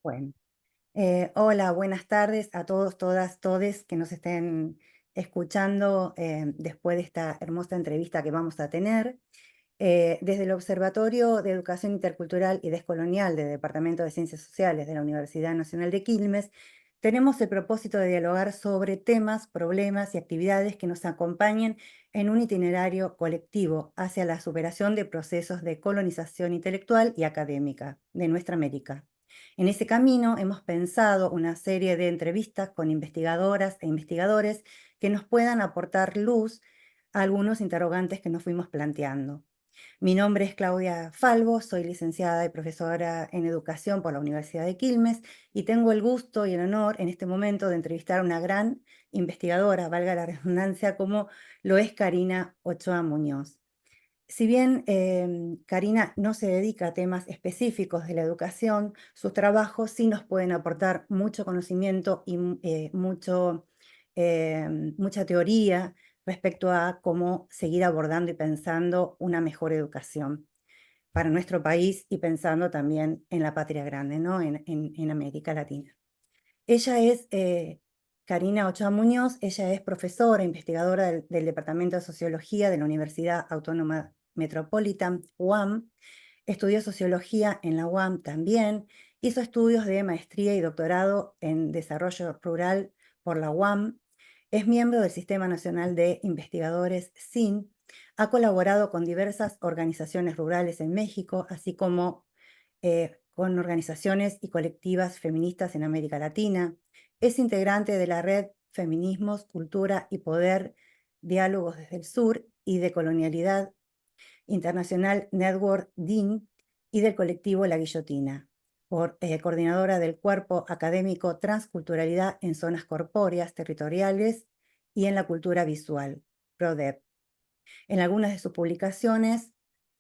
Bueno, hola, buenas tardes a todos, todas, todes que nos estén escuchando después de esta hermosa entrevista que vamos a tener. Desde el Observatorio de Educación Intercultural y Descolonial del Departamento de Ciencias Sociales de la Universidad Nacional de Quilmes, tenemos el propósito de dialogar sobre temas, problemas y actividades que nos acompañen en un itinerario colectivo hacia la superación de procesos de colonización intelectual y académica de nuestra América. En ese camino hemos pensado una serie de entrevistas con investigadoras e investigadores que nos puedan aportar luz a algunos interrogantes que nos fuimos planteando. Mi nombre es Claudia Falvo, soy licenciada y profesora en educación por la Universidad de Quilmes y tengo el gusto y el honor en este momento de entrevistar a una gran investigadora, valga la redundancia, como lo es Karina Ochoa Muñoz. Si bien Karina no se dedica a temas específicos de la educación, sus trabajos sí nos pueden aportar mucho conocimiento y mucha teoría respecto a cómo seguir abordando y pensando una mejor educación para nuestro país y pensando también en la patria grande, ¿no? En América Latina. Ella es Karina Ochoa Muñoz, ella es profesora, investigadora del Departamento de Sociología de la Universidad Autónoma Metropolitan, UAM. Estudió sociología en la UAM también. Hizo estudios de maestría y doctorado en desarrollo rural por la UAM. Es miembro del Sistema Nacional de Investigadores SIN. Ha colaborado con diversas organizaciones rurales en México, así como con organizaciones y colectivas feministas en América Latina. Es integrante de la red Feminismos, Cultura y Poder, Diálogos desde el Sur y de Colonialidad Internacional Network DIN y del colectivo La Guillotina, coordinadora del Cuerpo Académico Transculturalidad en Zonas Corpóreas, Territoriales y en la Cultura Visual, PRODEP. En algunas de sus publicaciones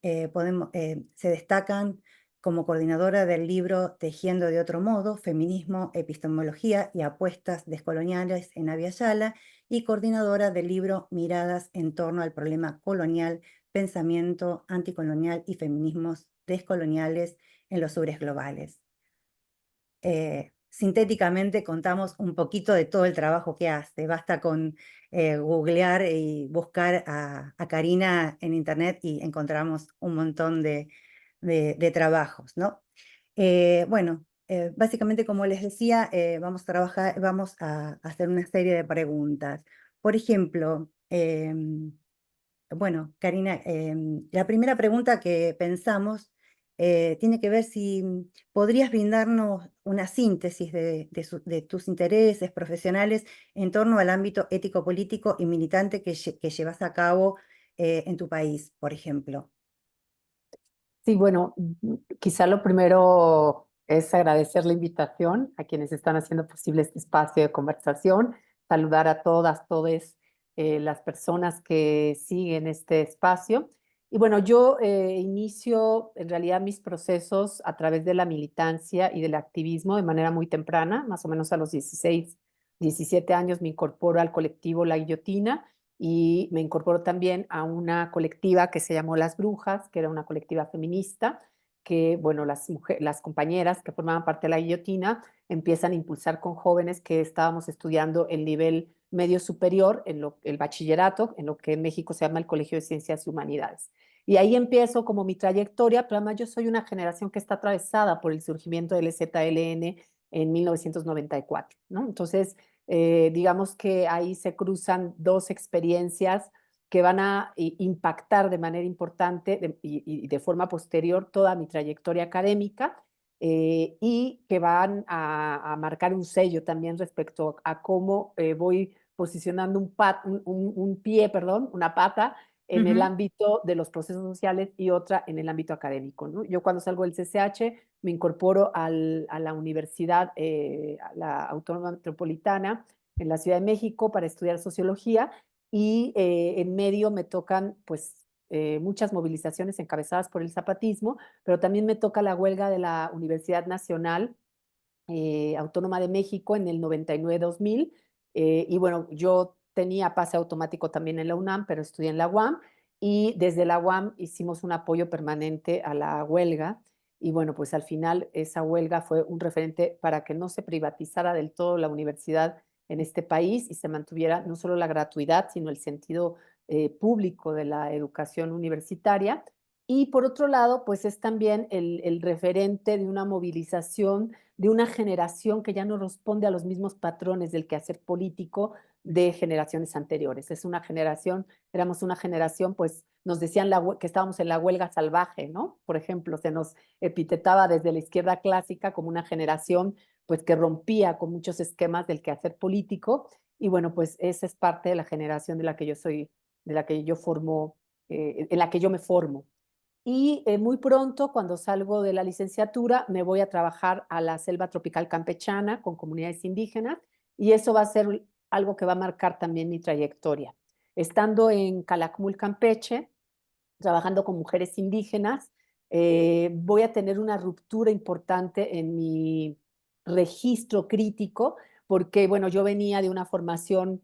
se destacan como coordinadora del libro Tejiendo de otro modo, Feminismo, Epistemología y Apuestas Descoloniales en Abya Yala y coordinadora del libro Miradas en torno al problema colonial, pensamiento anticolonial y feminismos descoloniales en los sures globales. Sintéticamente contamos un poquito de todo el trabajo que hace. Basta con googlear y buscar a Karina en internet y encontramos un montón de trabajos, ¿no? Básicamente, como les decía, vamos a hacer una serie de preguntas. Por ejemplo, Karina, la primera pregunta que pensamos tiene que ver si podrías brindarnos una síntesis de tus intereses profesionales en torno al ámbito ético-político y militante que llevas a cabo en tu país, por ejemplo. Sí, bueno, quizá lo primero es agradecer la invitación a quienes están haciendo posible este espacio de conversación, saludar a todas, todes las personas que siguen este espacio. Y bueno, yo inicio en realidad mis procesos a través de la militancia y del activismo de manera muy temprana, más o menos a los 16, 17 años me incorporo al colectivo La Guillotina y me incorporó también a una colectiva que se llamó Las Brujas, que era una colectiva feminista, que, bueno, las compañeras que formaban parte de la guillotina empiezan a impulsar con jóvenes que estábamos estudiando el nivel medio superior, el bachillerato, en lo que en México se llama el Colegio de Ciencias y Humanidades. Y ahí empiezo como mi trayectoria, pero además yo soy una generación que está atravesada por el surgimiento del ZLN en 1994, ¿no? Entonces, digamos que ahí se cruzan dos experiencias que van a impactar de manera importante y de forma posterior toda mi trayectoria académica y que van a marcar un sello también respecto a cómo voy posicionando un pie, perdón, una pata en el Ujú. ámbito de los procesos sociales y otra en el ámbito académico, ¿no? Yo cuando salgo del CCH me incorporo a la universidad, a la Autónoma Metropolitana en la Ciudad de México para estudiar sociología y en medio me tocan pues muchas movilizaciones encabezadas por el zapatismo, pero también me toca la huelga de la Universidad Nacional Autónoma de México en el 99-2000 y bueno, yo tenía pase automático también en la UNAM, pero estudié en la UAM y desde la UAM hicimos un apoyo permanente a la huelga y bueno, pues al final esa huelga fue un referente para que no se privatizara del todo la universidad en este país y se mantuviera no solo la gratuidad, sino el sentido público de la educación universitaria. Y por otro lado, pues es también el referente de una movilización de una generación que ya no responde a los mismos patrones del quehacer político de generaciones anteriores. Es una generación, éramos una generación, pues nos decían que estábamos en la huelga salvaje, ¿no? Por ejemplo, se nos epitetaba desde la izquierda clásica como una generación pues que rompía con muchos esquemas del quehacer político y bueno, pues esa es parte de la generación de la que yo soy, de la que yo formo, en la que yo me formo. Y muy pronto, cuando salgo de la licenciatura, me voy a trabajar a la selva tropical campechana con comunidades indígenas y eso va a ser algo que va a marcar también mi trayectoria. Estando en Calakmul, Campeche, trabajando con mujeres indígenas, voy a tener una ruptura importante en mi registro crítico, porque bueno, yo venía de una formación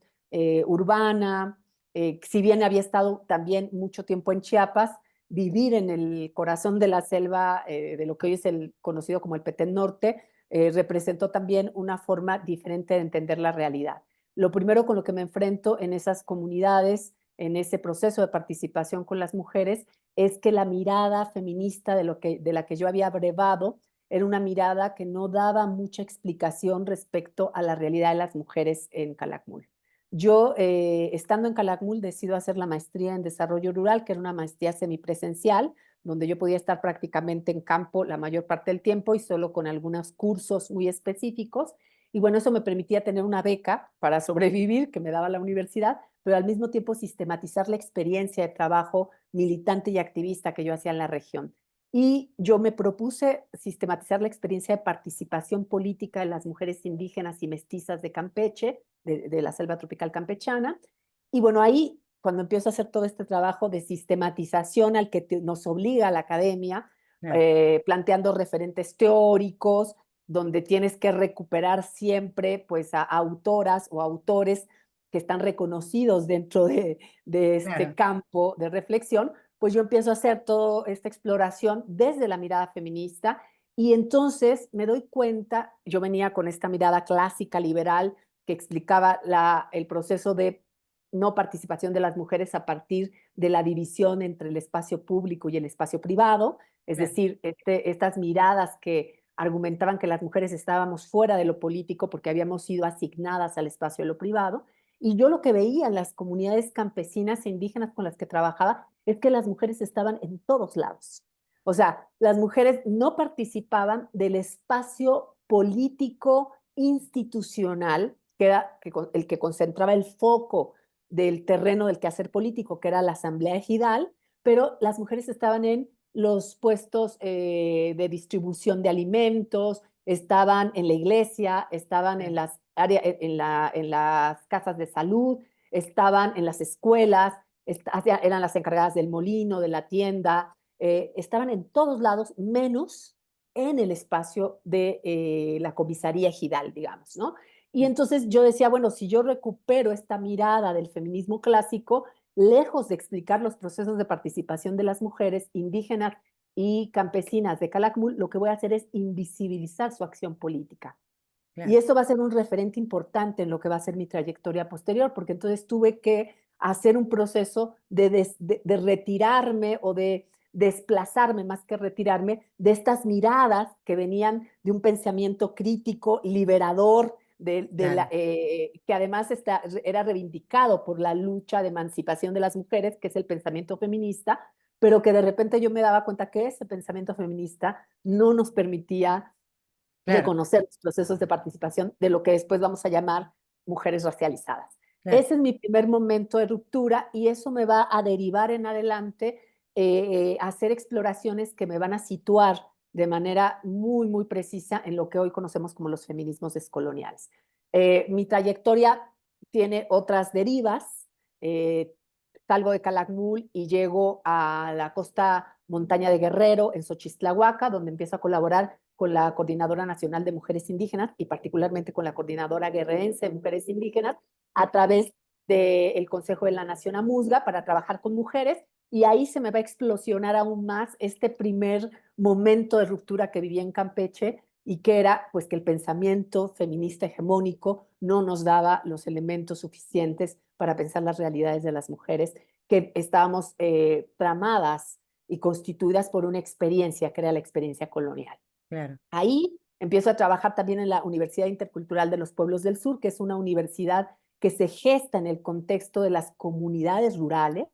urbana, si bien había estado también mucho tiempo en Chiapas, vivir en el corazón de la selva, de lo que hoy es el conocido como el Petén Norte, representó también una forma diferente de entender la realidad. Lo primero con lo que me enfrento en esas comunidades, en ese proceso de participación con las mujeres, es que la mirada feminista de la que yo había brevado era una mirada que no daba mucha explicación respecto a la realidad de las mujeres en Calakmul. Yo, estando en Calakmul, decido hacer la maestría en desarrollo rural, que era una maestría semipresencial, donde yo podía estar prácticamente en campo la mayor parte del tiempo y solo con algunos cursos muy específicos. Y bueno, eso me permitía tener una beca para sobrevivir que me daba la universidad, pero al mismo tiempo sistematizar la experiencia de trabajo militante y activista que yo hacía en la región. Y yo me propuse sistematizar la experiencia de participación política de las mujeres indígenas y mestizas de Campeche, de la selva tropical campechana. Y bueno, ahí, cuando empiezo a hacer todo este trabajo de sistematización al que nos obliga la academia, Claro, planteando referentes teóricos, donde tienes que recuperar siempre pues a autoras o autores que están reconocidos dentro de este claro, campo de reflexión, pues yo empiezo a hacer toda esta exploración desde la mirada feminista y entonces me doy cuenta, yo venía con esta mirada clásica, liberal, que explicaba el proceso de no participación de las mujeres a partir de la división entre el espacio público y el espacio privado, es claro. decir, estas miradas que argumentaban que las mujeres estábamos fuera de lo político porque habíamos sido asignadas al espacio de lo privado. Y yo lo que veía en las comunidades campesinas e indígenas con las que trabajaba es que las mujeres estaban en todos lados. O sea, las mujeres no participaban del espacio político institucional, que era el que concentraba el foco del terreno del quehacer político, que era la Asamblea Ejidal, pero las mujeres estaban en los puestos de distribución de alimentos, estaban en la iglesia, estaban en las, en las casas de salud, estaban en las escuelas, eran las encargadas del molino, de la tienda, estaban en todos lados, menos en el espacio de la comisaría ejidal, digamos, ¿no? Y entonces yo decía, bueno, si yo recupero esta mirada del feminismo clásico, lejos de explicar los procesos de participación de las mujeres indígenas y campesinas de Calakmul, lo que voy a hacer es invisibilizar su acción política. Y Claro. eso va a ser un referente importante en lo que va a ser mi trayectoria posterior, porque entonces tuve que hacer un proceso de retirarme o de desplazarme más que retirarme de estas miradas que venían de un pensamiento crítico, liberador, Claro, que además era reivindicado por la lucha de emancipación de las mujeres, que es el pensamiento feminista, pero que de repente yo me daba cuenta que ese pensamiento feminista no nos permitía claro, reconocer los procesos de participación de lo que después vamos a llamar mujeres racializadas. claro. Ese es mi primer momento de ruptura y eso me va a derivar en adelante a hacer exploraciones que me van a situar de manera muy, muy precisa en lo que hoy conocemos como los feminismos descoloniales. Mi trayectoria tiene otras derivas. Eh, Salgo de Calakmul y llego a la costa montaña de Guerrero, en Xochistlahuaca, donde empiezo a colaborar con la Coordinadora Nacional de Mujeres Indígenas y particularmente con la Coordinadora Guerrerense de Mujeres Indígenas a través del Consejo de la Nación Amuzga para trabajar con mujeres y ahí se me va a explosionar aún más este primer momento de ruptura que viví en Campeche y que era pues que el pensamiento feminista hegemónico no nos daba los elementos suficientes para pensar las realidades de las mujeres, que estábamos tramadas y constituidas por una experiencia que era la experiencia colonial. Claro, Ahí empiezo a trabajar también en la Universidad Intercultural de los Pueblos del Sur, que es una universidad que se gesta en el contexto de las comunidades rurales.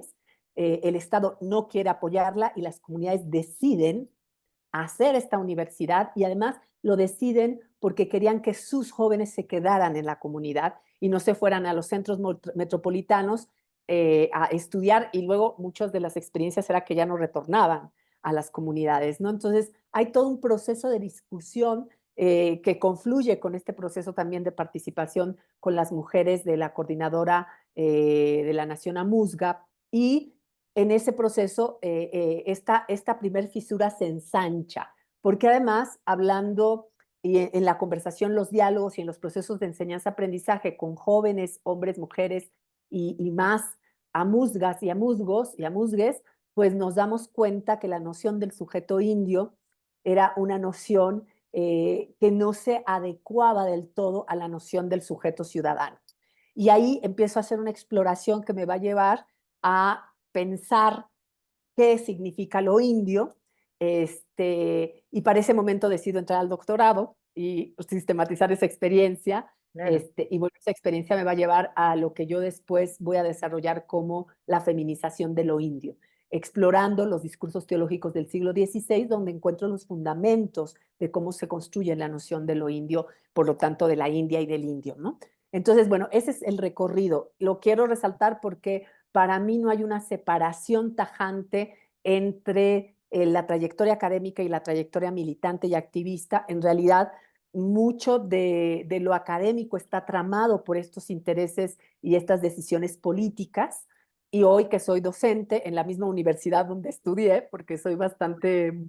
El Estado no quiere apoyarla y las comunidades deciden hacer esta universidad y además lo deciden porque querían que sus jóvenes se quedaran en la comunidad y no se fueran a los centros metropolitanos a estudiar y luego muchas de las experiencias era que ya no retornaban a las comunidades, ¿no? Entonces hay todo un proceso de discusión que confluye con este proceso también de participación con las mujeres de la coordinadora de la Nación Amuzga y en ese proceso esta primer fisura se ensancha, porque además hablando y en la conversación, los diálogos y en los procesos de enseñanza-aprendizaje con jóvenes, hombres, mujeres y más amuzgas y amuzgos y amuzgues, pues nos damos cuenta que la noción del sujeto indio era una noción que no se adecuaba del todo a la noción del sujeto ciudadano. Y ahí empiezo a hacer una exploración que me va a llevar a pensar qué significa lo indio, y para ese momento decido entrar al doctorado y sistematizar esa experiencia, claro. y bueno, esa experiencia me va a llevar a lo que yo después voy a desarrollar como la feminización de lo indio, explorando los discursos teológicos del siglo XVI, donde encuentro los fundamentos de cómo se construye la noción de lo indio, por lo tanto de la India y del indio, ¿no? Entonces, bueno, ese es el recorrido. Lo quiero resaltar porque para mí no hay una separación tajante entre la trayectoria académica y la trayectoria militante y activista. En realidad, mucho de lo académico está tramado por estos intereses y estas decisiones políticas. Y hoy que soy docente en la misma universidad donde estudié, porque soy bastante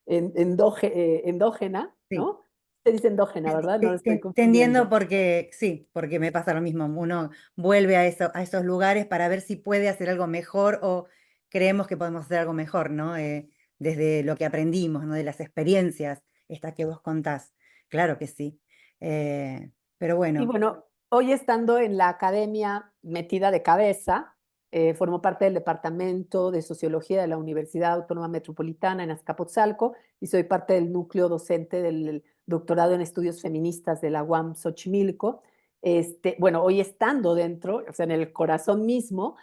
endógena, Sí. ¿no? Se dice endógena, ¿verdad? No lo estoy Te entiendo confundiendo. porque, sí, porque me pasa lo mismo. Uno vuelve a, eso, a esos lugares para ver si puede hacer algo mejor o creemos que podemos hacer algo mejor, ¿no? Desde lo que aprendimos, ¿no? De las experiencias, estas que vos contás. Claro que sí. Pero Y bueno, bueno, hoy estando en la academia metida de cabeza, formo parte del Departamento de Sociología de la Universidad Autónoma Metropolitana en Azcapotzalco y soy parte del núcleo docente del doctorado en estudios feministas de la UAM Xochimilco. Bueno, hoy estando dentro, o sea, en el corazón mismo,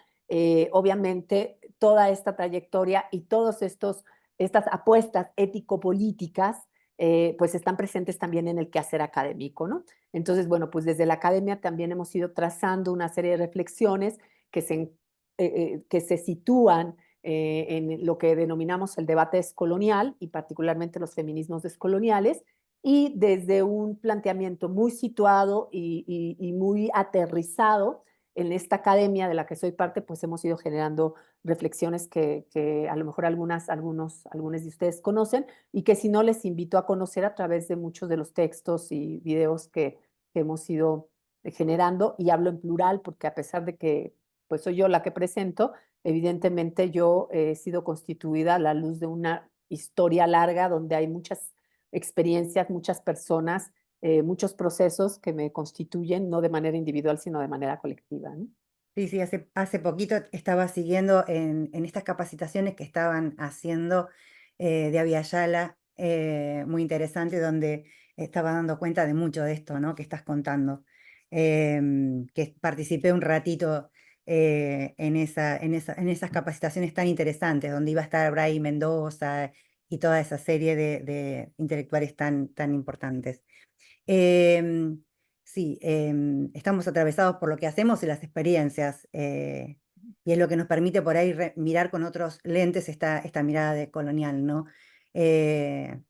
obviamente toda esta trayectoria y todas estas apuestas ético-políticas, pues están presentes también en el quehacer académico, ¿no? Entonces, bueno, pues desde la academia también hemos ido trazando una serie de reflexiones que se sitúan en lo que denominamos el debate descolonial y particularmente los feminismos descoloniales y desde un planteamiento muy situado y muy aterrizado en esta academia de la que soy parte, pues hemos ido generando reflexiones que a lo mejor algunos de ustedes conocen y que si no les invito a conocer a través de muchos de los textos y videos que hemos ido generando y hablo en plural porque a pesar de que pues soy yo la que presento, evidentemente yo he sido constituida a la luz de una historia larga donde hay muchas experiencias, muchas personas, muchos procesos que me constituyen no de manera individual, sino de manera colectiva, ¿no? sí, sí, hace poquito estaba siguiendo en estas capacitaciones que estaban haciendo de Abya Yala, muy interesante, donde estaba dando cuenta de mucho de esto, ¿no? Que estás contando. Que participé un ratito en esas capacitaciones tan interesantes, donde iba a estar Bray Mendoza y toda esa serie de intelectuales tan importantes. Em, sí, estamos atravesados por lo que hacemos y las experiencias, y es lo que nos permite por ahí mirar con otros lentes esta mirada de colonial, ¿no?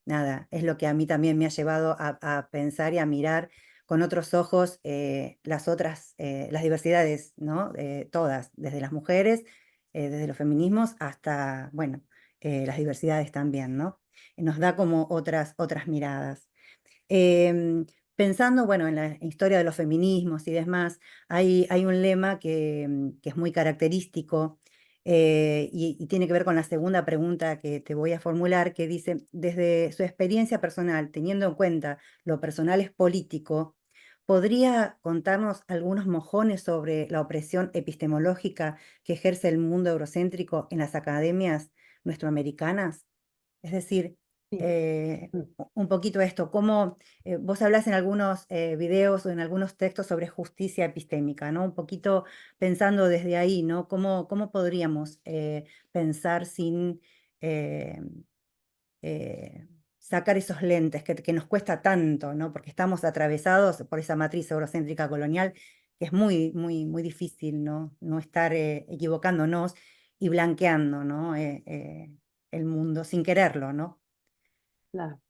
Nada, es lo que a mí también me ha llevado a pensar y a mirar con otros ojos las diversidades, ¿no? Todas, desde las mujeres, desde los feminismos hasta, bueno, las diversidades también, ¿no? Nos da como otras miradas. Em, Pensando, bueno, en la historia de los feminismos y demás, hay un lema que es muy característico, y tiene que ver con la segunda pregunta que te voy a formular, que dice, desde su experiencia personal, teniendo en cuenta lo personal es político, ¿podría contarnos algunos mojones sobre la opresión epistemológica que ejerce el mundo eurocéntrico en las academias nuestroamericanas? Es decir, Sí. un poquito esto, cómo vos hablas en algunos videos o en algunos textos sobre justicia epistémica, ¿no? Un poquito pensando desde ahí, ¿no? ¿Cómo podríamos pensar sin eh, eh, sacar esos lentes que nos cuesta tanto, ¿no? Porque estamos atravesados por esa matriz eurocéntrica colonial que es muy difícil, ¿no? No estar equivocándonos y blanqueando, ¿no? El mundo sin quererlo, ¿no? Claro.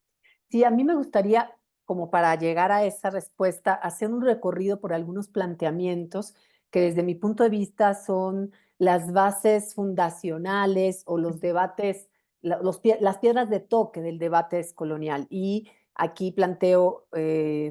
Sí, a mí me gustaría, como para llegar a esa respuesta, hacer un recorrido por algunos planteamientos que desde mi punto de vista son las bases fundacionales o los debates, las piedras de toque del debate descolonial. Y aquí planteo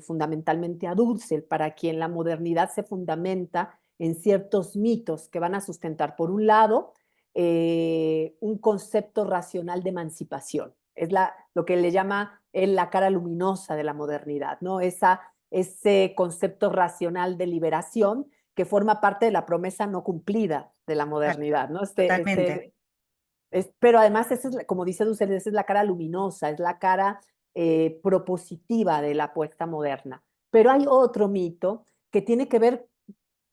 fundamentalmente a Dussel, para quien la modernidad se fundamenta en ciertos mitos que van a sustentar, por un lado, un concepto racional de emancipación. Es lo que le llama él la cara luminosa de la modernidad, ¿no? Ese concepto racional de liberación que forma parte de la promesa no cumplida de la Claro, modernidad, ¿no? totalmente. Pero además, esa es, como dice Dussel, esa es la cara luminosa, es la cara propositiva de la apuesta moderna. Pero hay otro mito que tiene que ver,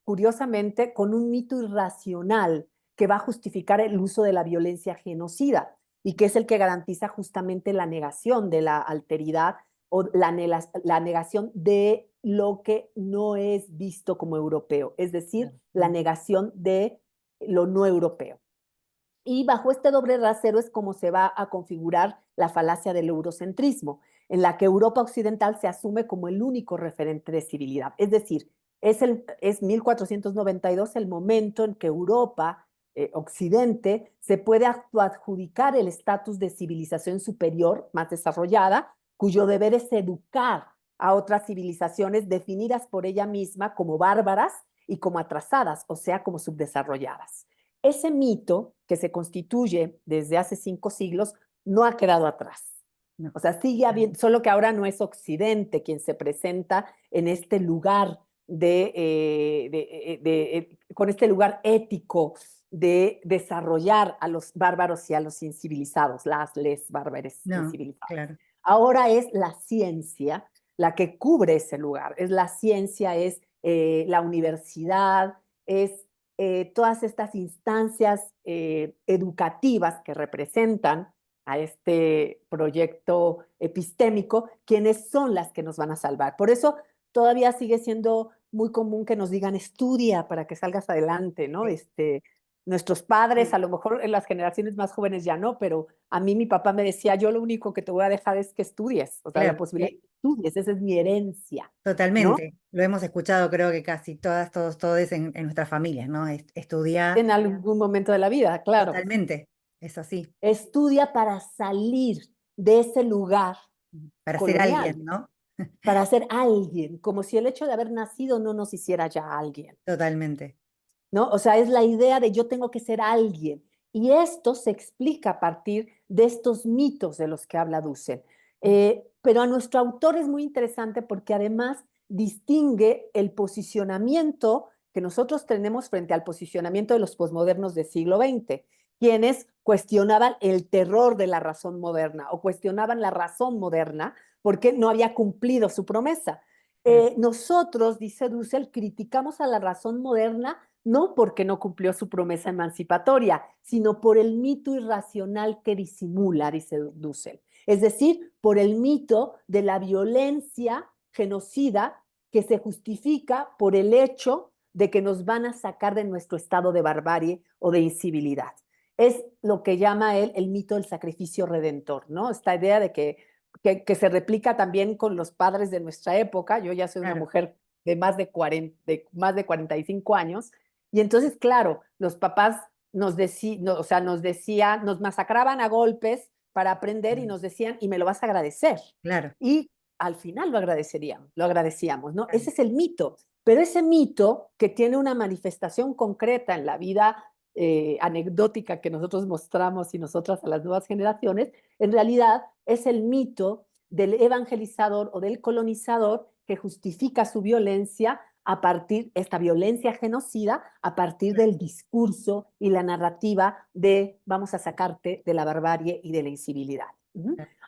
curiosamente, con un mito irracional que va a justificar el uso de la violencia genocida y que es el que garantiza justamente la negación de la alteridad o la negación de lo que no es visto como europeo, es decir, la negación de lo no europeo. Y bajo este doble rasero es como se va a configurar la falacia del eurocentrismo, en la que Europa occidental se asume como el único referente de civilidad. Es decir, es 1492 el momento en que Europa, Occidente, se puede adjudicar el estatus de civilización superior, más desarrollada, cuyo deber es educar a otras civilizaciones definidas por ella misma como bárbaras y como atrasadas, o sea, como subdesarrolladas. Ese mito que se constituye desde hace 5 siglos no ha quedado atrás. No. O sea, sigue habiendo, solo que ahora no es Occidente quien se presenta en este lugar con este lugar ético de desarrollar a los bárbaros y a los incivilizados, les bárbaros No, incivilizados. claro. Ahora es la ciencia la que cubre ese lugar. Es la ciencia, es la universidad, es todas estas instancias educativas que representan a este proyecto epistémico, quienes son las que nos van a salvar. Por eso todavía sigue siendo muy común que nos digan estudia para que salgas adelante, ¿no? Sí, Nuestros padres, sí, a lo mejor en las generaciones más jóvenes ya no, pero a mí mi papá me decía, yo lo único que te voy a dejar es que estudies, o sea, la claro, posibilidad de sí, que estudies, esa es mi herencia, ¿no? totalmente. Lo hemos escuchado, creo que casi todos en nuestras familias, ¿no? Estudiar En algún momento de la vida, claro. totalmente, es así, Estudia para salir de ese lugar para ser colonial, alguien, ¿no? para ser alguien, como si el hecho de haber nacido no nos hiciera ya alguien, Totalmente. ¿no? O sea, es la idea de yo tengo que ser alguien. Y esto se explica a partir de estos mitos de los que habla Dussel. Pero a nuestro autor es muy interesante porque además distingue el posicionamiento que nosotros tenemos frente al posicionamiento de los posmodernos del siglo XX, quienes cuestionaban el terror de la razón moderna o cuestionaban la razón moderna porque no había cumplido su promesa. Claro, Nosotros, dice Dussel, criticamos a la razón moderna no porque no cumplió su promesa emancipatoria, sino por el mito irracional que disimula, dice Dussel. Es decir, por el mito de la violencia genocida que se justifica por el hecho de que nos van a sacar de nuestro estado de barbarie o de incivilidad. Es lo que llama él el mito del sacrificio redentor, ¿no? Esta idea de que se replica también con los padres de nuestra época. Yo ya soy una claro, mujer de más de 45 años, y entonces, claro, los papás o sea, nos masacraban a golpes para aprender y nos decían, y me lo vas a agradecer. claro, Y al final lo agradecíamos, ¿no? claro, Ese es el mito. Pero ese mito que tiene una manifestación concreta en la vida anecdótica que nosotros mostramos y nosotras a las nuevas generaciones, en realidad es el mito del evangelizador o del colonizador que justifica su violencia a partir, esta violencia genocida, a partir del discurso y la narrativa de vamos a sacarte de la barbarie y de la incivilidad.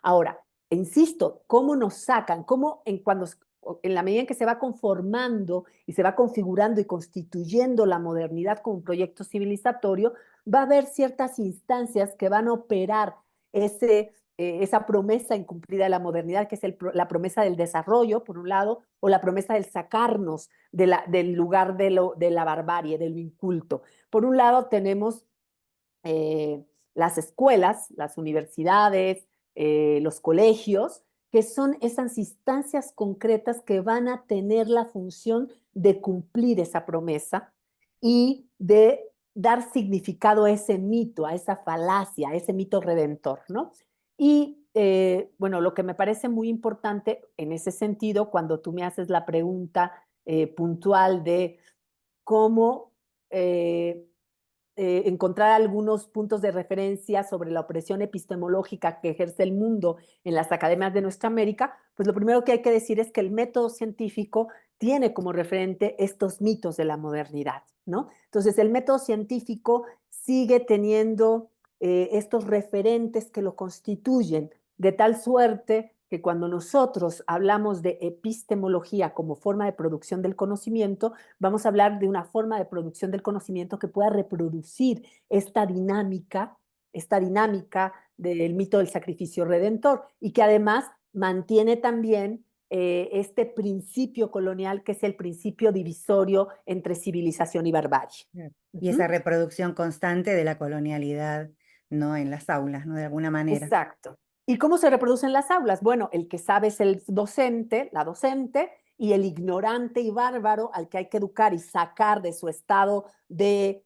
Ahora, insisto, ¿cómo nos sacan? ¿Cómo en la medida en que se va conformando y se va configurando y constituyendo la modernidad como un proyecto civilizatorio, va a haber ciertas instancias que van a operar esa promesa incumplida de la modernidad, que es la promesa del desarrollo, por un lado, o la promesa del sacarnos del lugar de la barbarie, del inculto. Por un lado, tenemos las escuelas, las universidades, los colegios, que son esas instancias concretas que van a tener la función de cumplir esa promesa y de dar significado a ese mito, a esa falacia, a ese mito redentor, ¿no? Y bueno, lo que me parece muy importante en ese sentido, cuando tú me haces la pregunta puntual de cómo encontrar algunos puntos de referencia sobre la opresión epistemológica que ejerce el mundo en las academias de nuestra América, pues lo primero que hay que decir es que el método científico tiene como referente estos mitos de la modernidad, ¿no? Entonces, el método científico sigue teniendo estos referentes que lo constituyen, de tal suerte que cuando nosotros hablamos de epistemología como forma de producción del conocimiento, vamos a hablar de una forma de producción del conocimiento que pueda reproducir esta dinámica del mito del sacrificio redentor y que además mantiene también este principio colonial que es el principio divisorio entre civilización y barbarie. Y esa reproducción constante de la colonialidad, ¿no? En las aulas, ¿no? De alguna manera. Exacto. ¿Y cómo se reproducen las aulas? Bueno, el que sabe es el docente, la docente, y el ignorante y bárbaro al que hay que educar y sacar de su estado de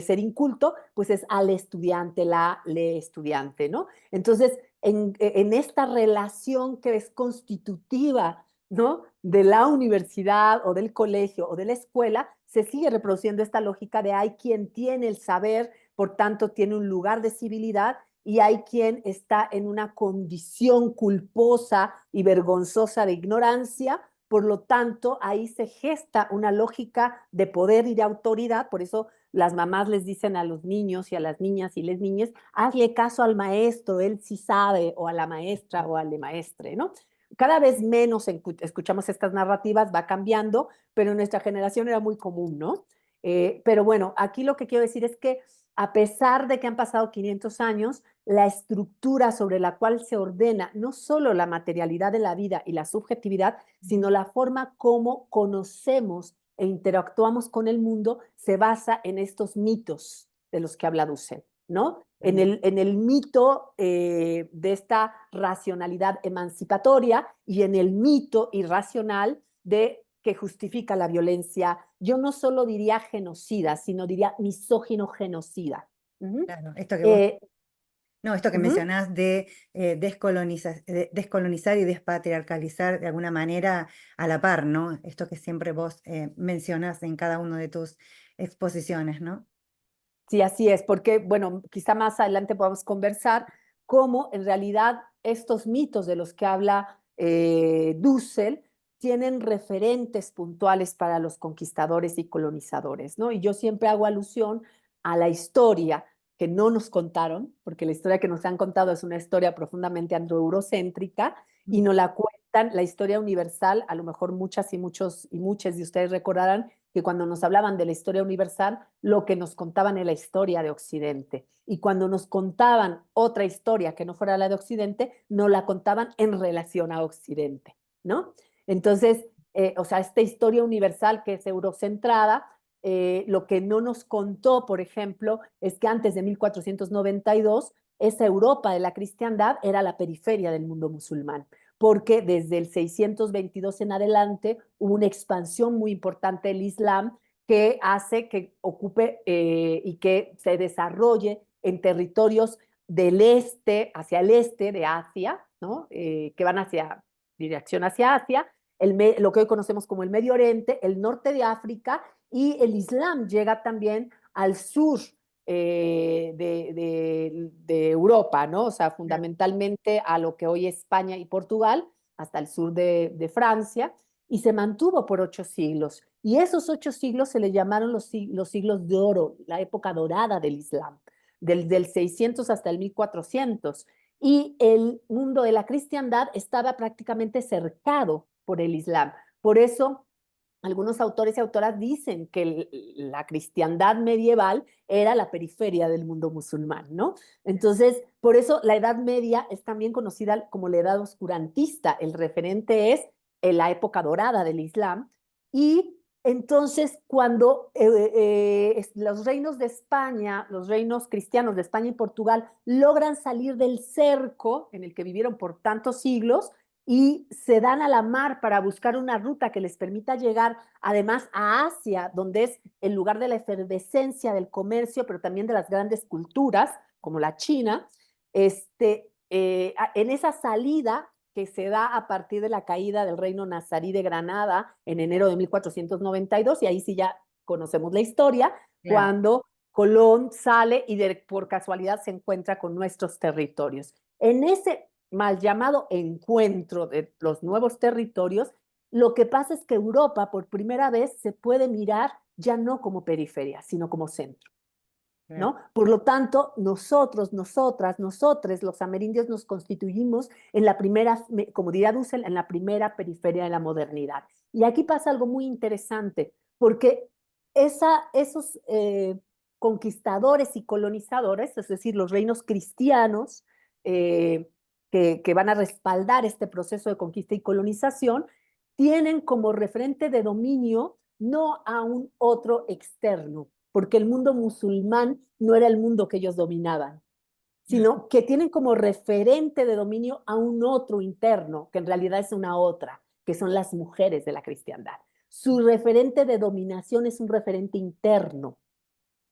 ser inculto, pues es al estudiante, la estudiante, ¿no? Entonces, en esta relación que es constitutiva, ¿no? De la universidad o del colegio o de la escuela, se sigue reproduciendo esta lógica de hay quien tiene el saber, por tanto tiene un lugar de civilidad, y hay quien está en una condición culposa y vergonzosa de ignorancia. Por lo tanto, ahí se gesta una lógica de poder y de autoridad. Por eso las mamás les dicen a los niños y a las niñas y les niñas, hazle caso al maestro, él sí sabe, o a la maestra o al maestre, ¿no? Cada vez menos escuchamos estas narrativas, va cambiando, pero en nuestra generación era muy común, ¿no? Pero bueno, aquí lo que quiero decir es que a pesar de que han pasado 500 años, la estructura sobre la cual se ordena no solo la materialidad de la vida y la subjetividad, sino la forma como conocemos e interactuamos con el mundo, se basa en estos mitos de los que habla Dussel, ¿no? En el mito de esta racionalidad emancipatoria y en el mito irracional de que justifica la violencia, yo no solo diría genocida, sino diría misógino genocida. Claro, esto que vos, esto que Uh -huh. mencionás de descolonizar y despatriarcalizar de alguna manera a la par, ¿no? Esto que siempre vos mencionás en cada una de tus exposiciones, ¿no? Sí, así es, porque, bueno, quizá más adelante podamos conversar cómo en realidad estos mitos de los que habla Dussel tienen referentes puntuales para los conquistadores y colonizadores, ¿no? Y yo siempre hago alusión a la historia que no nos contaron, porque la historia que nos han contado es una historia profundamente androeurocéntrica y nos la cuentan, la historia universal, a lo mejor muchas y muchos y muchas de ustedes recordarán que cuando nos hablaban de la historia universal, lo que nos contaban era la historia de Occidente. Y cuando nos contaban otra historia que no fuera la de Occidente, no la contaban en relación a Occidente, ¿no? Entonces, o sea, esta historia universal que es eurocentrada, lo que no nos contó, por ejemplo, es que antes de 1492, esa Europa de la cristiandad era la periferia del mundo musulmán, porque desde el 622 en adelante hubo una expansión muy importante del Islam que hace que ocupe y que se desarrolle en territorios del este, hacia el este de Asia, ¿no? Que van hacia dirección hacia Asia, lo que hoy conocemos como el Medio Oriente, el norte de África y el Islam llega también al sur de Europa, ¿no? O sea, fundamentalmente a lo que hoy es España y Portugal, hasta el sur de Francia, y se mantuvo por 8 siglos. Y esos 8 siglos se le llamaron los siglos de oro, la época dorada del Islam, del 600 hasta el 1400. Y el mundo de la cristiandad estaba prácticamente cercado por el Islam. Por eso algunos autores y autoras dicen que la cristiandad medieval era la periferia del mundo musulmán, ¿no? Entonces, por eso la Edad Media es también conocida como la Edad Oscurantista. El referente es en la época dorada del Islam. Y entonces, cuando los reinos de España, los reinos cristianos de España y Portugal, logran salir del cerco en el que vivieron por tantos siglos, y se dan a la mar para buscar una ruta que les permita llegar además a Asia, donde es el lugar de la efervescencia del comercio, pero también de las grandes culturas, como la China. En esa salida que se da a partir de la caída del reino nazarí de Granada en enero de 1492, y ahí sí ya conocemos la historia, Claro, cuando Colón sale y por casualidad se encuentra con nuestros territorios. En ese mal llamado encuentro de los nuevos territorios, lo que pasa es que Europa por primera vez se puede mirar ya no como periferia, sino como centro, claro, ¿no? Por lo tanto, nosotros, nosotras, nosotres, los amerindios nos constituimos en la primera, como diría Dussel, en la primera periferia de la modernidad. Y aquí pasa algo muy interesante, porque esos conquistadores y colonizadores, es decir, los reinos cristianos, eh, que van a respaldar este proceso de conquista y colonización, tienen como referente de dominio no a un otro externo, porque el mundo musulmán no era el mundo que ellos dominaban, sino que tienen como referente de dominio a un otro interno, que en realidad es una otra, que son las mujeres de la cristiandad. Su referente de dominación es un referente interno.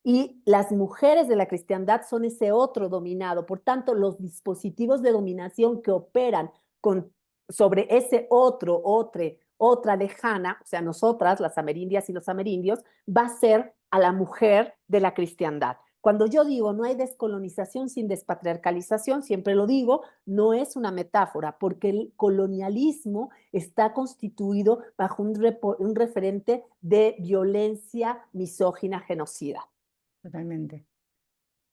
Y las mujeres de la cristiandad son ese otro dominado. Por tanto, los dispositivos de dominación que operan sobre ese otro, otra lejana, o sea, nosotras, las amerindias y los amerindios, va a ser a la mujer de la cristiandad. Cuando yo digo no hay descolonización sin despatriarcalización, siempre lo digo, no es una metáfora, porque el colonialismo está constituido bajo un referente de violencia misógina genocida. totalmente.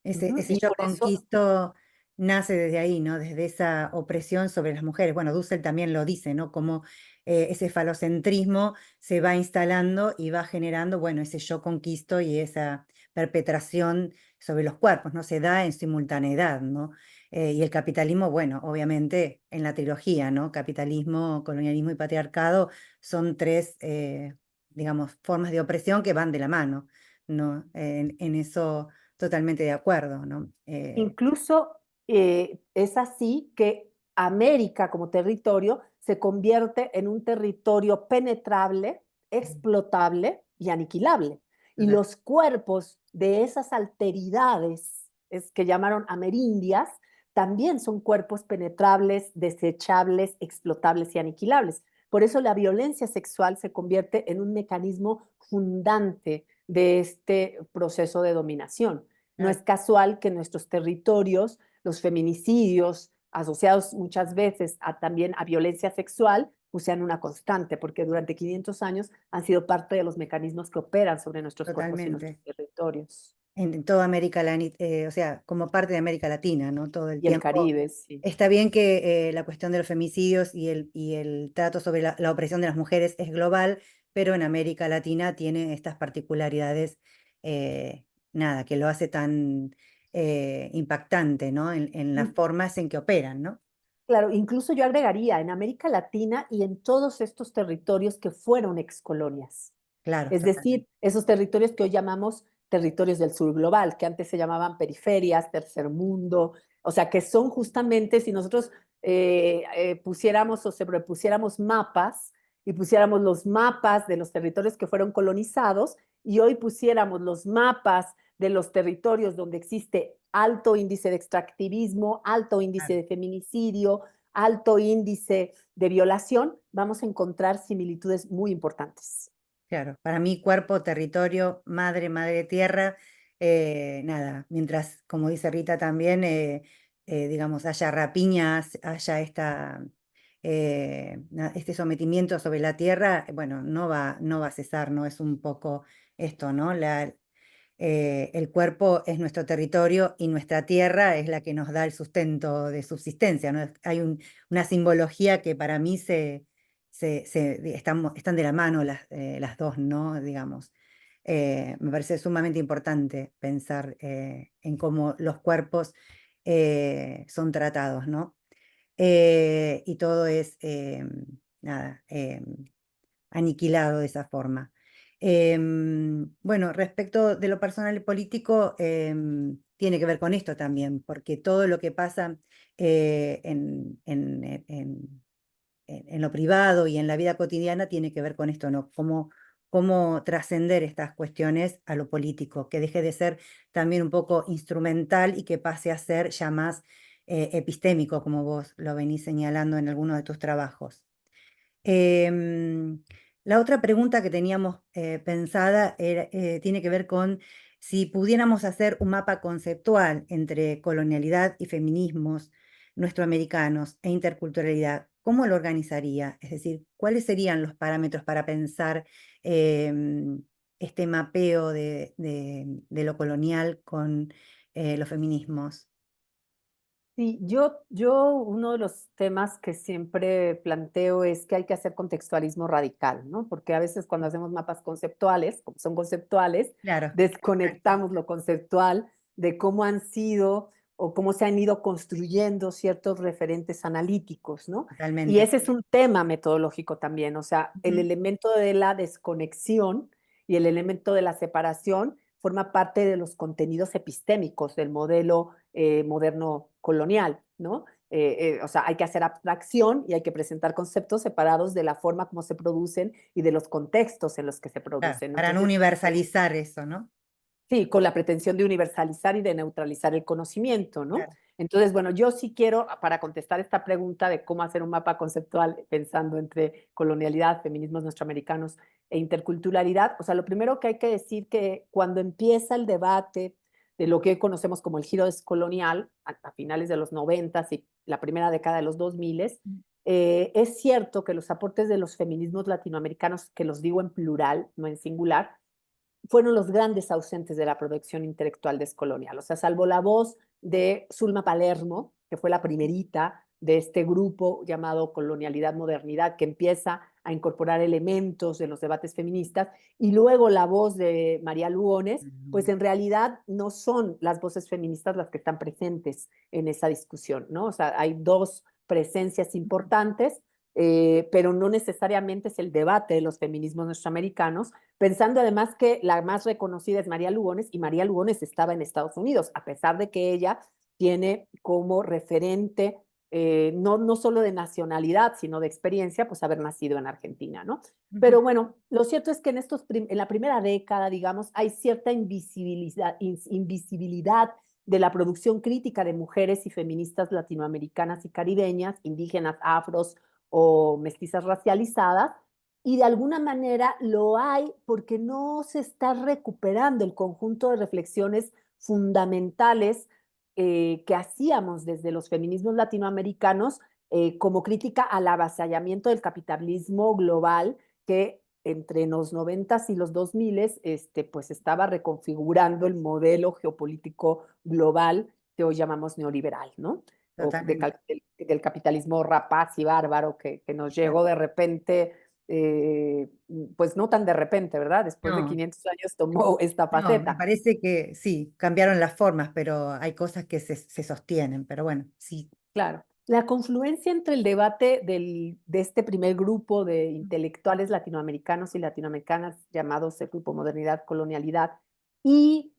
Ese Y yo por eso, conquisto nace desde ahí, ¿no? Desde esa opresión sobre las mujeres. Bueno, Dussel también lo dice, ¿no? Como ese falocentrismo se va instalando y va generando, bueno, ese yo conquisto y esa perpetración sobre los cuerpos, ¿no? Se da en simultaneidad, ¿no? Y el capitalismo, bueno, obviamente en la trilogía, ¿no? Capitalismo, colonialismo y patriarcado son tres, digamos, formas de opresión que van de la mano, ¿no? En eso totalmente de acuerdo, ¿no? incluso es así que América como territorio se convierte en un territorio penetrable, explotable y aniquilable. Y Total- los cuerpos de esas alteridades que llamaron amerindias también son cuerpos penetrables, desechables, explotables y aniquilables. Por eso la violencia sexual se convierte en un mecanismo fundante de este proceso de dominación. No claro, es casual que en nuestros territorios los feminicidios, asociados muchas veces también a violencia sexual, pues sean una constante, porque durante 500 años han sido parte de los mecanismos que operan sobre nuestros cuerpos y nuestros totalmente. territorios. En toda América Latina, o sea, como parte de América Latina, ¿no? Todo el Y el tiempo. Caribe, sí. Está bien que la cuestión de los femicidios y el trato sobre la opresión de las mujeres es global, pero en América Latina tiene estas particularidades, nada, que lo hace tan impactante, ¿no? En las formas en que operan, ¿no? Claro, incluso yo agregaría en América Latina y en todos estos territorios que fueron excolonias. Claro, Es totalmente. decir, esos territorios que hoy llamamos territorios del sur global, que antes se llamaban periferias, tercer mundo, o sea, que son justamente, si nosotros pusiéramos o sobrepusiéramos mapas y pusiéramos los mapas de los territorios que fueron colonizados y hoy pusiéramos los mapas de los territorios donde existe alto índice de extractivismo, alto índice Claro, de feminicidio, alto índice de violación, vamos a encontrar similitudes muy importantes. Claro, para mí cuerpo, territorio, madre, madre tierra, nada, mientras, como dice Rita también, digamos, haya rapiñas, haya este sometimiento sobre la tierra, bueno, no va a cesar, ¿no? Es un poco esto, ¿no? El cuerpo es nuestro territorio y nuestra tierra es la que nos da el sustento de subsistencia, ¿no? Hay una simbología que para mí están de la mano las dos, ¿no? Digamos. Me parece sumamente importante pensar en cómo los cuerpos son tratados, ¿no? Y todo es, nada, aniquilado de esa forma. Bueno, respecto de lo personal y político, tiene que ver con esto también, porque todo lo que pasa en lo privado y en la vida cotidiana tiene que ver con esto, ¿no? Cómo trascender estas cuestiones a lo político, que deje de ser también un poco instrumental y que pase a ser ya más epistémico, como vos lo venís señalando en alguno de tus trabajos. Em, la otra pregunta que teníamos pensada tiene que ver con si pudiéramos hacer un mapa conceptual entre colonialidad y feminismos nuestroamericanos e interculturalidad, ¿cómo lo organizaría? Es decir, ¿cuáles serían los parámetros para pensar este mapeo de lo colonial con los feminismos? Sí, uno de los temas que siempre planteo es que hay que hacer contextualismo radical, ¿no? Porque a veces cuando hacemos mapas conceptuales, como son conceptuales, Claro, desconectamos lo conceptual de cómo han sido o cómo se han ido construyendo ciertos referentes analíticos, ¿no? Y totalmente. ese es un tema metodológico también, o sea, el Ujú. elemento de la desconexión y el elemento de la separación forma parte de los contenidos epistémicos del modelo moderno colonial, ¿no? O sea, hay que hacer abstracción y hay que presentar conceptos separados de la forma como se producen y de los contextos en los que se Claro, producen. para no Entonces, universalizar eso, ¿no? sí, con la pretensión de universalizar y de neutralizar el conocimiento, ¿no? Claro. Entonces, bueno, yo sí quiero, para contestar esta pregunta de cómo hacer un mapa conceptual pensando entre colonialidad, feminismos nuestroamericanos e interculturalidad, o sea, lo primero que hay que decir que cuando empieza el debate de lo que hoy conocemos como el giro descolonial, a finales de los 90 y la primera década de los 2000, es cierto que los aportes de los feminismos latinoamericanos, que los digo en plural, no en singular, fueron los grandes ausentes de la producción intelectual descolonial. O sea, salvo la voz de Zulma Palermo, que fue la primerita de este grupo llamado Colonialidad Modernidad, que empieza a incorporar elementos de los debates feministas, y luego la voz de María Lugones, pues Ujú. en realidad no son las voces feministas las que están presentes en esa discusión, ¿no? O sea, hay dos presencias importantes, pero no necesariamente es el debate de los feminismos nuestroamericanos, pensando además que la más reconocida es María Lugones y María Lugones estaba en Estados Unidos, a pesar de que ella tiene como referente no solo de nacionalidad, sino de experiencia, pues haber nacido en Argentina, ¿no? Ujú. Pero bueno, lo cierto es que en la primera década, digamos, hay cierta invisibilidad de la producción crítica de mujeres y feministas latinoamericanas y caribeñas, indígenas, afros o mestizas racializadas, y de alguna manera lo hay porque no se está recuperando el conjunto de reflexiones fundamentales que hacíamos desde los feminismos latinoamericanos como crítica al avasallamiento del capitalismo global que entre los 90 y los 2000 pues estaba reconfigurando el modelo geopolítico global que hoy llamamos neoliberal, ¿no? O Totalmente. del capitalismo rapaz y bárbaro que nos Claro. llegó de repente, eh, pues no tan de repente, ¿verdad? Después de No, 500 años tomó esta no, me faceta. parece que sí, cambiaron las formas, pero hay cosas que se sostienen, pero bueno, sí. Claro. La confluencia entre el debate de este primer grupo de intelectuales latinoamericanos y latinoamericanas llamados el Grupo Modernidad, Colonialidad, y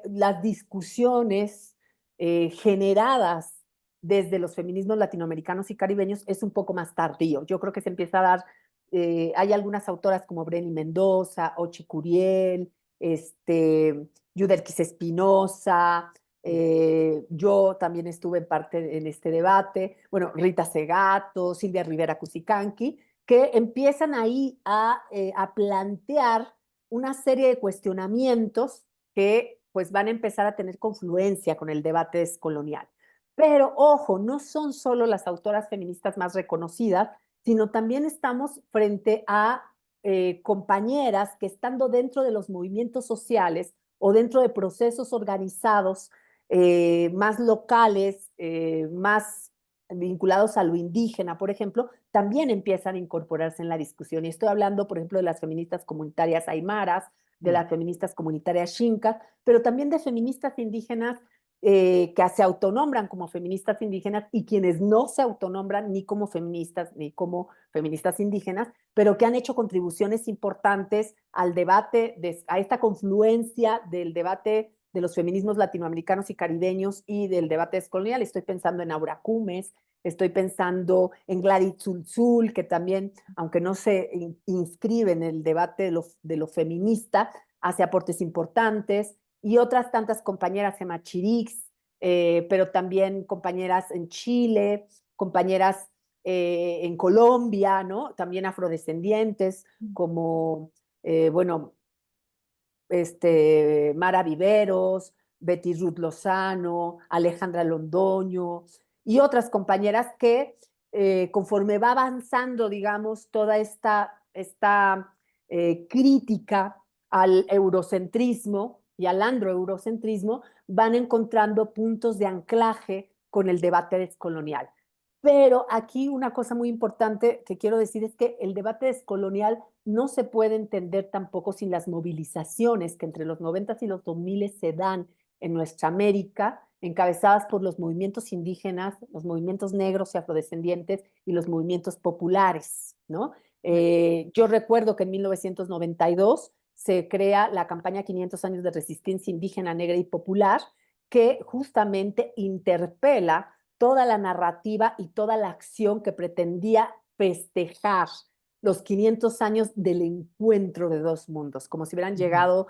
las discusiones generadas desde los feminismos latinoamericanos y caribeños es un poco más tardío. Yo creo que se empieza a dar, hay algunas autoras como Breni Mendoza, Ochi Curiel, Yudelquis Espinosa, yo también estuve en parte en este debate, bueno, Rita Segato, Silvia Rivera Cusicanqui, que empiezan ahí a plantear una serie de cuestionamientos que pues van a empezar a tener confluencia con el debate descolonial. Pero ojo, no son solo las autoras feministas más reconocidas, sino también estamos frente a compañeras que estando dentro de los movimientos sociales o dentro de procesos organizados más locales, más vinculados a lo indígena, por ejemplo, también empiezan a incorporarse en la discusión. Y estoy hablando, por ejemplo, de las feministas comunitarias aymaras, de las feministas comunitarias xincas, pero también de feministas indígenas que se autonombran como feministas indígenas y quienes no se autonombran ni como feministas ni como feministas indígenas, pero que han hecho contribuciones importantes al debate, a esta confluencia del debate de los feminismos latinoamericanos y caribeños y del debate descolonial. Estoy pensando en Aura Cumes, estoy pensando en Gladys Tzultzul, que también, aunque no se inscribe en el debate de lo feminista, hace aportes importantes, y otras tantas compañeras, Emma Chirix, pero también compañeras en Chile, compañeras en Colombia, ¿no? También afrodescendientes, como, bueno, Mara Viveros, Betty Ruth Lozano, Alejandra Londoño y otras compañeras que conforme va avanzando, digamos, toda esta crítica al eurocentrismo y al androeurocentrismo, van encontrando puntos de anclaje con el debate descolonial. Pero aquí una cosa muy importante que quiero decir es que el debate descolonial no se puede entender tampoco sin las movilizaciones que entre los 90 y los 2000 se dan en nuestra América, encabezadas por los movimientos indígenas, los movimientos negros y afrodescendientes y los movimientos populares, ¿no? Yo recuerdo que en 1992 se crea la campaña 500 años de resistencia indígena, negra y popular, que justamente interpela toda la narrativa y toda la acción que pretendía festejar los 500 años del encuentro de dos mundos, como si hubieran llegado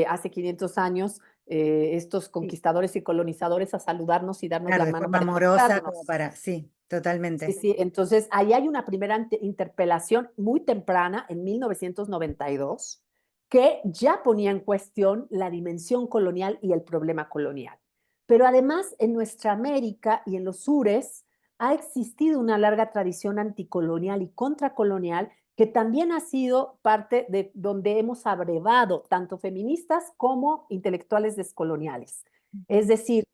hace 500 años estos conquistadores y colonizadores a saludarnos y darnos Claro, la de mano forma para amorosa, como invitarnos. para, sí, Sí, totalmente. sí, entonces ahí hay una primera interpelación muy temprana, en 1992, que ya ponía en cuestión la dimensión colonial y el problema colonial. Pero además, en nuestra América y en los sures ha existido una larga tradición anticolonial y contracolonial que también ha sido parte de donde hemos abrevado tanto feministas como intelectuales descoloniales. Es decir,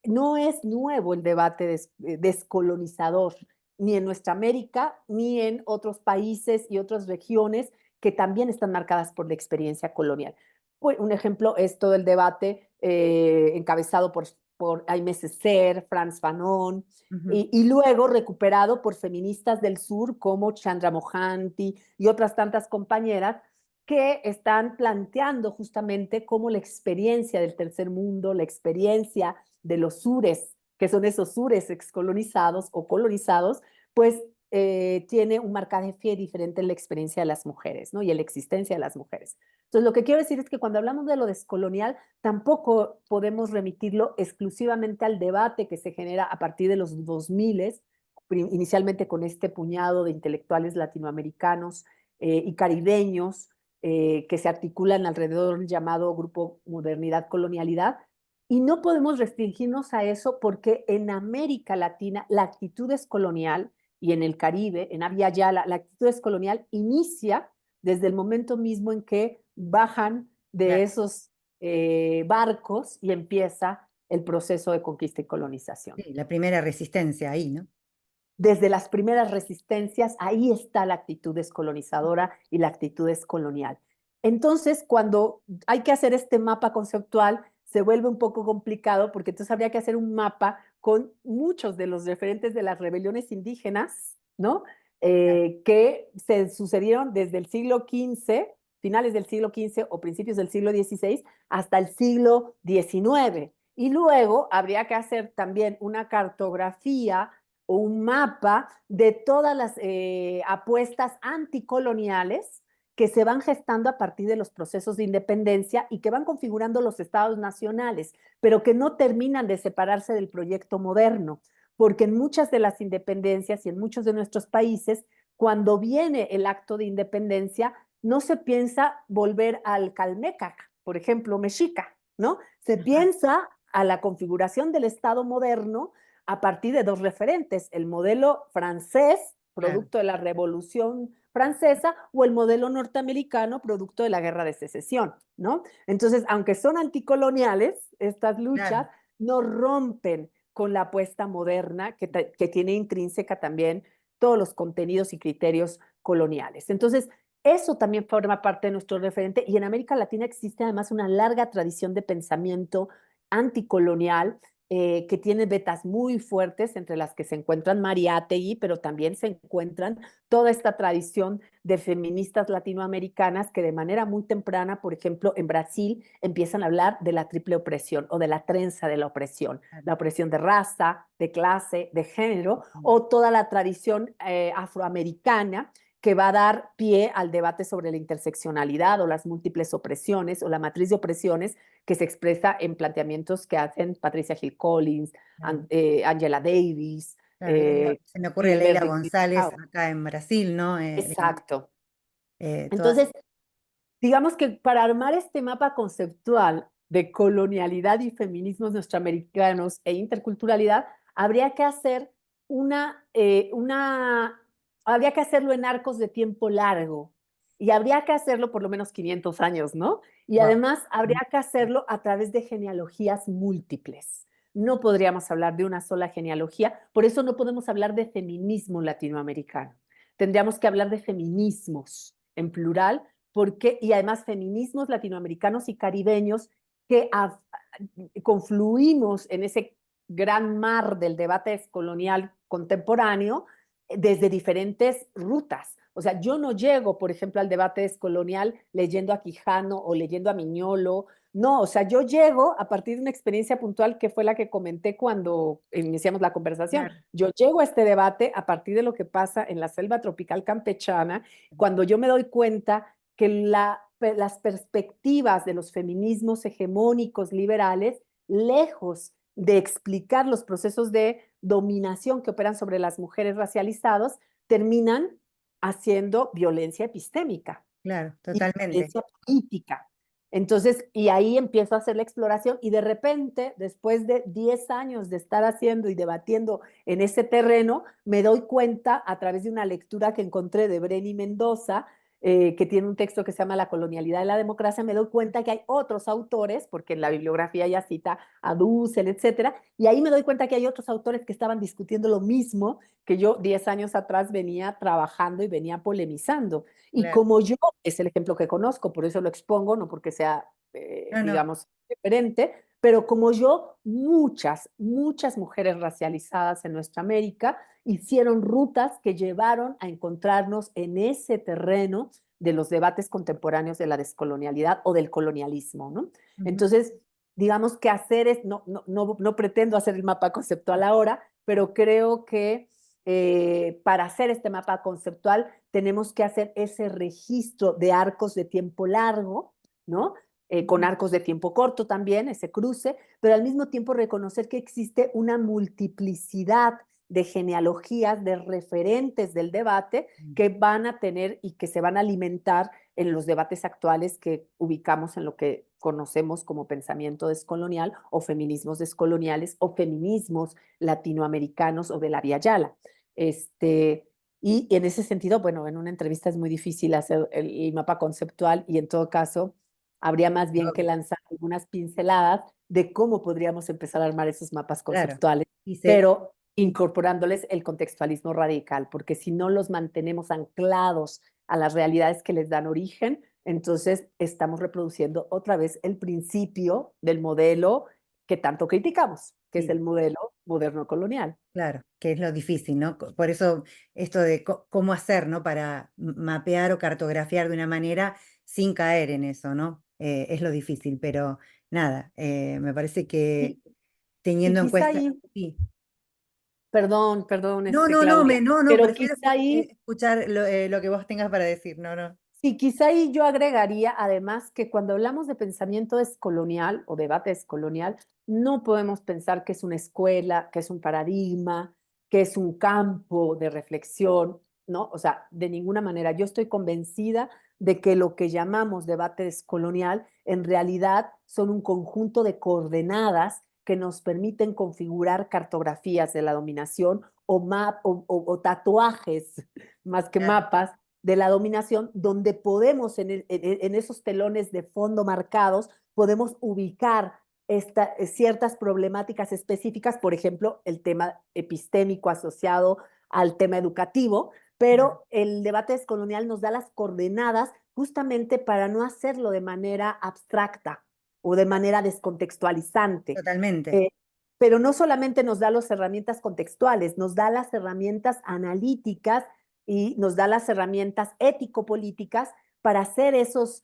no es nuevo el debate descolonizador, ni en nuestra América, ni en otros países y otras regiones que también están marcadas por la experiencia colonial. Pues, un ejemplo es todo el debate encabezado por Aimé Césaire, Frantz Fanon, y luego recuperado por feministas del sur como Chandra Mohanty y otras tantas compañeras que están planteando justamente cómo la experiencia del tercer mundo, la experiencia de los sures, que son esos sures excolonizados o colonizados, pues tiene un marcaje diferente en la experiencia de las mujeres, ¿no? Y en la existencia de las mujeres. Entonces, lo que quiero decir es que cuando hablamos de lo descolonial, tampoco podemos remitirlo exclusivamente al debate que se genera a partir de los 2000, inicialmente con este puñado de intelectuales latinoamericanos y caribeños que se articulan alrededor del llamado Grupo Modernidad Colonialidad, y no podemos restringirnos a eso porque en América Latina la actitud es colonial y en el Caribe, en Abya Yala, la actitud es colonial inicia desde el momento mismo en que bajan de esos barcos y empieza el proceso de conquista y colonización. Sí, la primera resistencia ahí, ¿no? Desde las primeras resistencias, ahí está la actitud descolonizadora y la actitud descolonial. Entonces, cuando hay que hacer este mapa conceptual, se vuelve un poco complicado porque entonces habría que hacer un mapa con muchos de los referentes de las rebeliones indígenas, ¿no? Que se sucedieron desde el siglo XV, finales del siglo XV o principios del siglo XVI, hasta el siglo XIX. Y luego habría que hacer también una cartografía o un mapa de todas las apuestas anticoloniales que se van gestando a partir de los procesos de independencia y que van configurando los estados nacionales, pero que no terminan de separarse del proyecto moderno, porque en muchas de las independencias y en muchos de nuestros países, cuando viene el acto de independencia, no se piensa volver al Calmecac, por ejemplo, mexica, ¿no? Se piensa a la configuración del Estado moderno a partir de dos referentes, el modelo francés, Claro, producto de la Revolución Francesa, o el modelo norteamericano, producto de la Guerra de Secesión, ¿no? Entonces, aunque son anticoloniales, estas luchas claro. no rompen con la apuesta moderna que tiene intrínseca también todos los contenidos y criterios coloniales. Entonces, eso también forma parte de nuestro referente y en América Latina existe además una larga tradición de pensamiento anticolonial que tiene vetas muy fuertes, entre las que se encuentran Mariátegui, pero también se encuentran toda esta tradición de feministas latinoamericanas que de manera muy temprana, por ejemplo, en Brasil, empiezan a hablar de la triple opresión o de la trenza de Claro. la opresión de raza, de clase, de género, o toda la tradición afroamericana que va a dar pie al debate sobre la interseccionalidad o las múltiples opresiones o la matriz de opresiones que se expresa en planteamientos que hacen Patricia Hill Collins, Claro. Angela Davis, Claro, se me ocurre Gilbert Leila Davis González Howe. acá en Brasil, ¿no? Exacto. Todas, Entonces, digamos que para armar este mapa conceptual de colonialidad y feminismos norteamericanos e interculturalidad, habría que hacer habría que hacerlo en arcos de tiempo largo y habría que hacerlo por lo menos 500 años, ¿no? Y wow. además habría que hacerlo a través de genealogías múltiples. No podríamos hablar de una sola genealogía, por eso no podemos hablar de feminismo latinoamericano. Tendríamos que hablar de feminismos en plural porque, y además feminismos latinoamericanos y caribeños que confluimos en ese gran mar del debate colonial contemporáneo desde diferentes rutas. O sea, yo no llego, por ejemplo, al debate descolonial leyendo a Quijano o leyendo a Miñolo. No, o sea, yo llego a partir de una experiencia puntual que fue la que comenté cuando iniciamos la conversación. Claro, Yo llego a este debate a partir de lo que pasa en la selva tropical campechana, cuando yo me doy cuenta que las perspectivas de los feminismos hegemónicos liberales, lejos de explicar los procesos de dominación que operan sobre las mujeres racializados, terminan haciendo violencia epistémica claro, y totalmente. violencia política. Entonces, y ahí empiezo a hacer la exploración y de repente, después de 10 años de estar haciendo y debatiendo en ese terreno, me doy cuenta a través de una lectura que encontré de Breni Mendoza, que tiene un texto que se llama La colonialidad de la democracia, me doy cuenta que hay otros autores, porque en la bibliografía ya cita a Dussel, etcétera, y ahí me doy cuenta que hay otros autores que estaban discutiendo lo mismo que yo 10 años atrás venía trabajando y venía polemizando. Y Claro. como yo, es el ejemplo que conozco, por eso lo expongo, no porque sea, No, no, digamos, diferente, pero como yo, muchas mujeres racializadas en nuestra América hicieron rutas que llevaron a encontrarnos en ese terreno de los debates contemporáneos de la descolonialidad o del colonialismo, ¿no? ujú, Entonces, digamos que hacer es, no pretendo hacer el mapa conceptual ahora, pero creo que para hacer este mapa conceptual tenemos que hacer ese registro de arcos de tiempo largo, ¿no? Con ujú, arcos de tiempo corto también, ese cruce, pero al mismo tiempo reconocer que existe una multiplicidad de genealogías, de referentes del debate que van a tener y que se van a alimentar en los debates actuales que ubicamos en lo que conocemos como pensamiento descolonial o feminismos descoloniales o feminismos latinoamericanos o de la Via Yala. Este, y en ese sentido, bueno, en una entrevista es muy difícil hacer el mapa conceptual y en todo caso habría más bien que obvio, lanzar algunas pinceladas de cómo podríamos empezar a armar esos mapas claro. conceptuales, Y se, pero incorporándoles el contextualismo radical, porque si no los mantenemos anclados a las realidades que les dan origen, entonces estamos reproduciendo otra vez el principio del modelo que tanto criticamos, que es sí, el modelo moderno colonial. claro, que es lo difícil, ¿no? Por eso esto de cómo hacer, ¿no? Para mapear o cartografiar de una manera sin caer en eso, ¿no? Es lo difícil, pero nada, me parece que Y, y teniendo en quizá cuenta, ahí, sí. perdón, No, no, no, Claudia, no, no, pero prefiero quizá ahí escuchar lo que vos tengas para decir, no, no. sí, quizá ahí yo agregaría además que cuando hablamos de pensamiento descolonial o debate descolonial, no podemos pensar que es una escuela, que es un paradigma, que es un campo de reflexión. ¿no? O sea, de ninguna manera. Yo estoy convencida de que lo que llamamos debate descolonial en realidad son un conjunto de coordenadas que nos permiten configurar cartografías de la dominación o tatuajes, más que Claro, mapas, de la dominación, donde podemos, en esos telones de fondo marcados, podemos ubicar ciertas problemáticas específicas, por ejemplo, el tema epistémico asociado al tema educativo, claro, pero el debate descolonial nos da las coordenadas justamente para no hacerlo de manera abstracta o de manera descontextualizante. totalmente. Eh, pero no solamente nos da las herramientas contextuales, nos da las herramientas analíticas y nos da las herramientas ético-políticas para hacer esos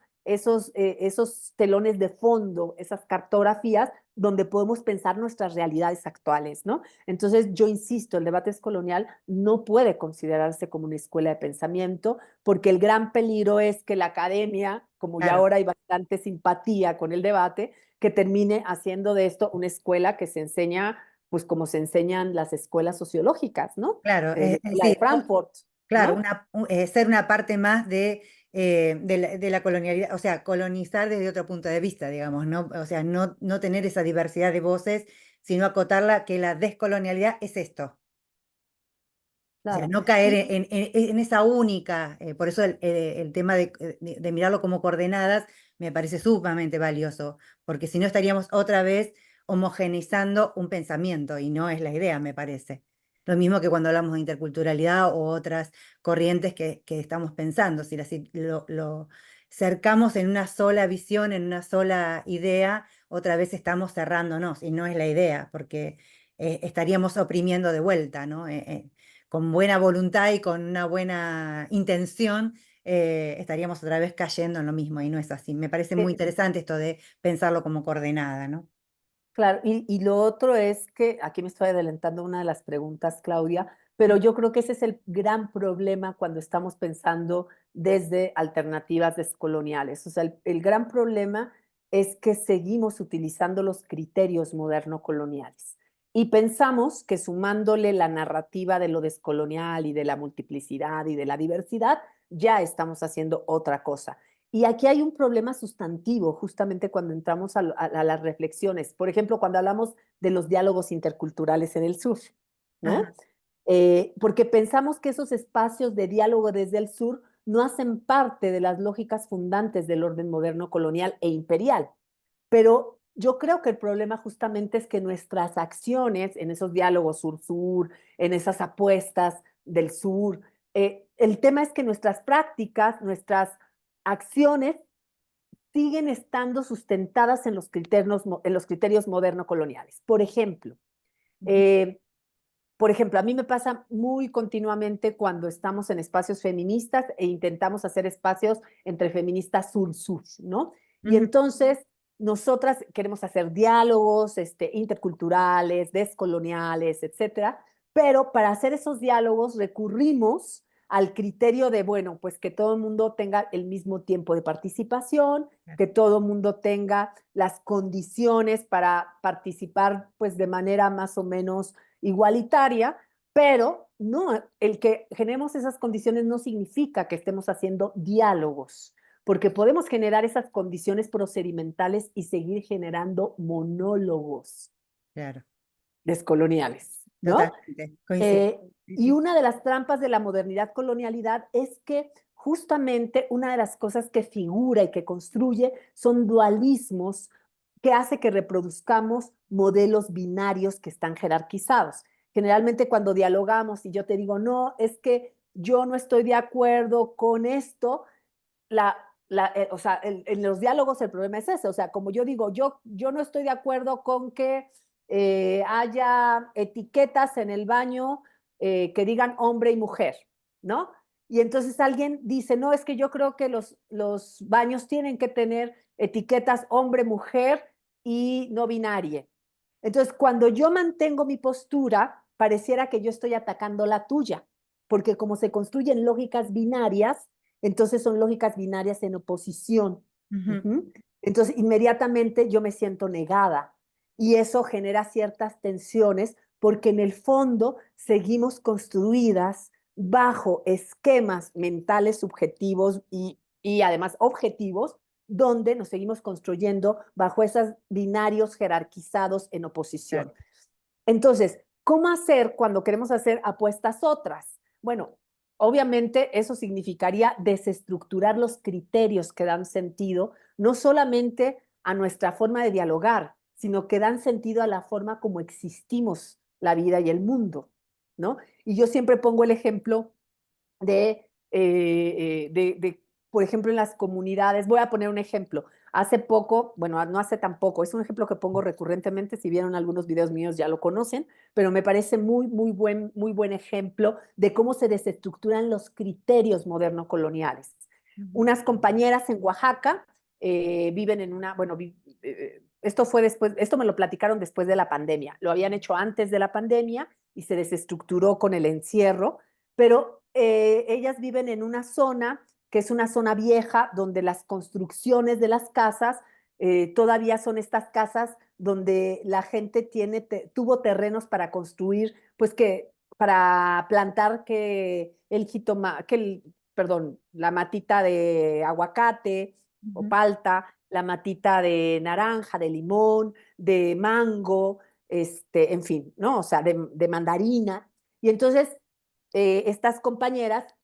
telones de fondo, esas cartografías donde podemos pensar nuestras realidades actuales, ¿no? Entonces, yo insisto, el debate colonial no puede considerarse como una escuela de pensamiento, porque el gran peligro es que la academia, como ya Claro, ahora hay bastante simpatía con el debate, que termine haciendo de esto una escuela que se enseña, pues como se enseñan las escuelas sociológicas, ¿no? claro, La escuela de sí, Frankfurt, claro, ¿no? ser una parte más de la colonialidad, o sea, colonizar desde otro punto de vista, digamos, ¿no? O sea, no tener esa diversidad de voces, sino acotarla que la descolonialidad es esto. O sea, Claro. no caer en esa única, por eso el tema de mirarlo como coordenadas me parece sumamente valioso, porque si no estaríamos otra vez homogeneizando un pensamiento y no es la idea, me parece. Lo mismo que cuando hablamos de interculturalidad o otras corrientes que estamos pensando, si lo cercamos en una sola visión, en una sola idea, otra vez estamos cerrándonos y no es la idea, porque estaríamos oprimiendo de vuelta, ¿no? Con buena voluntad y con una buena intención, estaríamos otra vez cayendo en lo mismo y no es así. Me parece muy Eh, interesante esto de pensarlo como coordenada, ¿no? Claro, y lo otro es que, aquí me estoy adelantando una de las preguntas, Claudia, pero yo creo que ese es el gran problema cuando estamos pensando desde alternativas descoloniales. O sea, el gran problema es que seguimos utilizando los criterios moderno-coloniales y pensamos que sumándole la narrativa de lo descolonial y de la multiplicidad y de la diversidad, ya estamos haciendo otra cosa. Y aquí hay un problema sustantivo, justamente cuando entramos a las reflexiones. Por ejemplo, cuando hablamos de los diálogos interculturales en el sur, ¿no? Ajá, Porque pensamos que esos espacios de diálogo desde el sur no hacen parte de las lógicas fundantes del orden moderno colonial e imperial. Pero yo creo que el problema justamente es que nuestras acciones en esos diálogos sur-sur, en esas apuestas del sur, el tema es que nuestras prácticas, nuestras acciones siguen estando sustentadas en los criterios moderno-coloniales. ujú, Eh, por ejemplo, a mí me pasa muy continuamente cuando estamos en espacios feministas e intentamos hacer espacios entre feministas sur-sur, ¿no? Y ujú, entonces nosotras queremos hacer diálogos interculturales, descoloniales, etcétera, pero para hacer esos diálogos recurrimos al criterio de, bueno, pues que todo el mundo tenga el mismo tiempo de participación, claro, que todo el mundo tenga las condiciones para participar, pues de manera más o menos igualitaria, pero no, el que generemos esas condiciones no significa que estemos haciendo diálogos, porque podemos generar esas condiciones procedimentales y seguir generando monólogos claro, descoloniales, ¿no? totalmente, coincido. Eh, Sí, y sí, una de las trampas de la modernidad colonialidad es que justamente una de las cosas que figura y que construye son dualismos que hace que reproduzcamos modelos binarios que están jerarquizados. Generalmente cuando dialogamos y yo te digo, no, es que yo no estoy de acuerdo con esto, o sea, en los diálogos el problema es ese, o sea, como yo digo, yo no estoy de acuerdo con que haya etiquetas en el baño que digan hombre y mujer, ¿no? Y entonces alguien dice, no, es que yo creo que los baños tienen que tener etiquetas hombre, mujer y no binaria. Entonces, cuando yo mantengo mi postura, pareciera que yo estoy atacando la tuya, porque como se construyen lógicas binarias, entonces son lógicas binarias en oposición. ujú, Ujú. Entonces, inmediatamente yo me siento negada y eso genera ciertas tensiones porque en el fondo seguimos construidas bajo esquemas mentales subjetivos y además objetivos, donde nos seguimos construyendo bajo esos binarios jerarquizados en oposición. Entonces, ¿cómo hacer cuando queremos hacer apuestas otras? Bueno, obviamente eso significaría desestructurar los criterios que dan sentido, no solamente a nuestra forma de dialogar, sino que dan sentido a la forma como existimos la vida y el mundo, ¿no? Y yo siempre pongo el ejemplo de, por ejemplo, en las comunidades. Voy a poner un ejemplo. Hace poco, bueno, no hace tan poco, es un ejemplo que pongo recurrentemente, si vieron algunos videos míos ya lo conocen, pero me parece muy buen ejemplo de cómo se desestructuran los criterios moderno-coloniales. Unas compañeras en Oaxaca viven en una, bueno, esto fue después, esto me lo platicaron después de la pandemia, lo habían hecho antes de la pandemia y se desestructuró con el encierro, pero ellas viven en una zona que es una zona vieja donde las construcciones de las casas todavía son estas casas donde la gente tuvo terrenos para construir, pues que para plantar que el jitoma, perdón, la matita de aguacate o palta, la matita de naranja, de limón, de mango, en fin, ¿no? O sea, de mandarina. Y entonces estas compañeras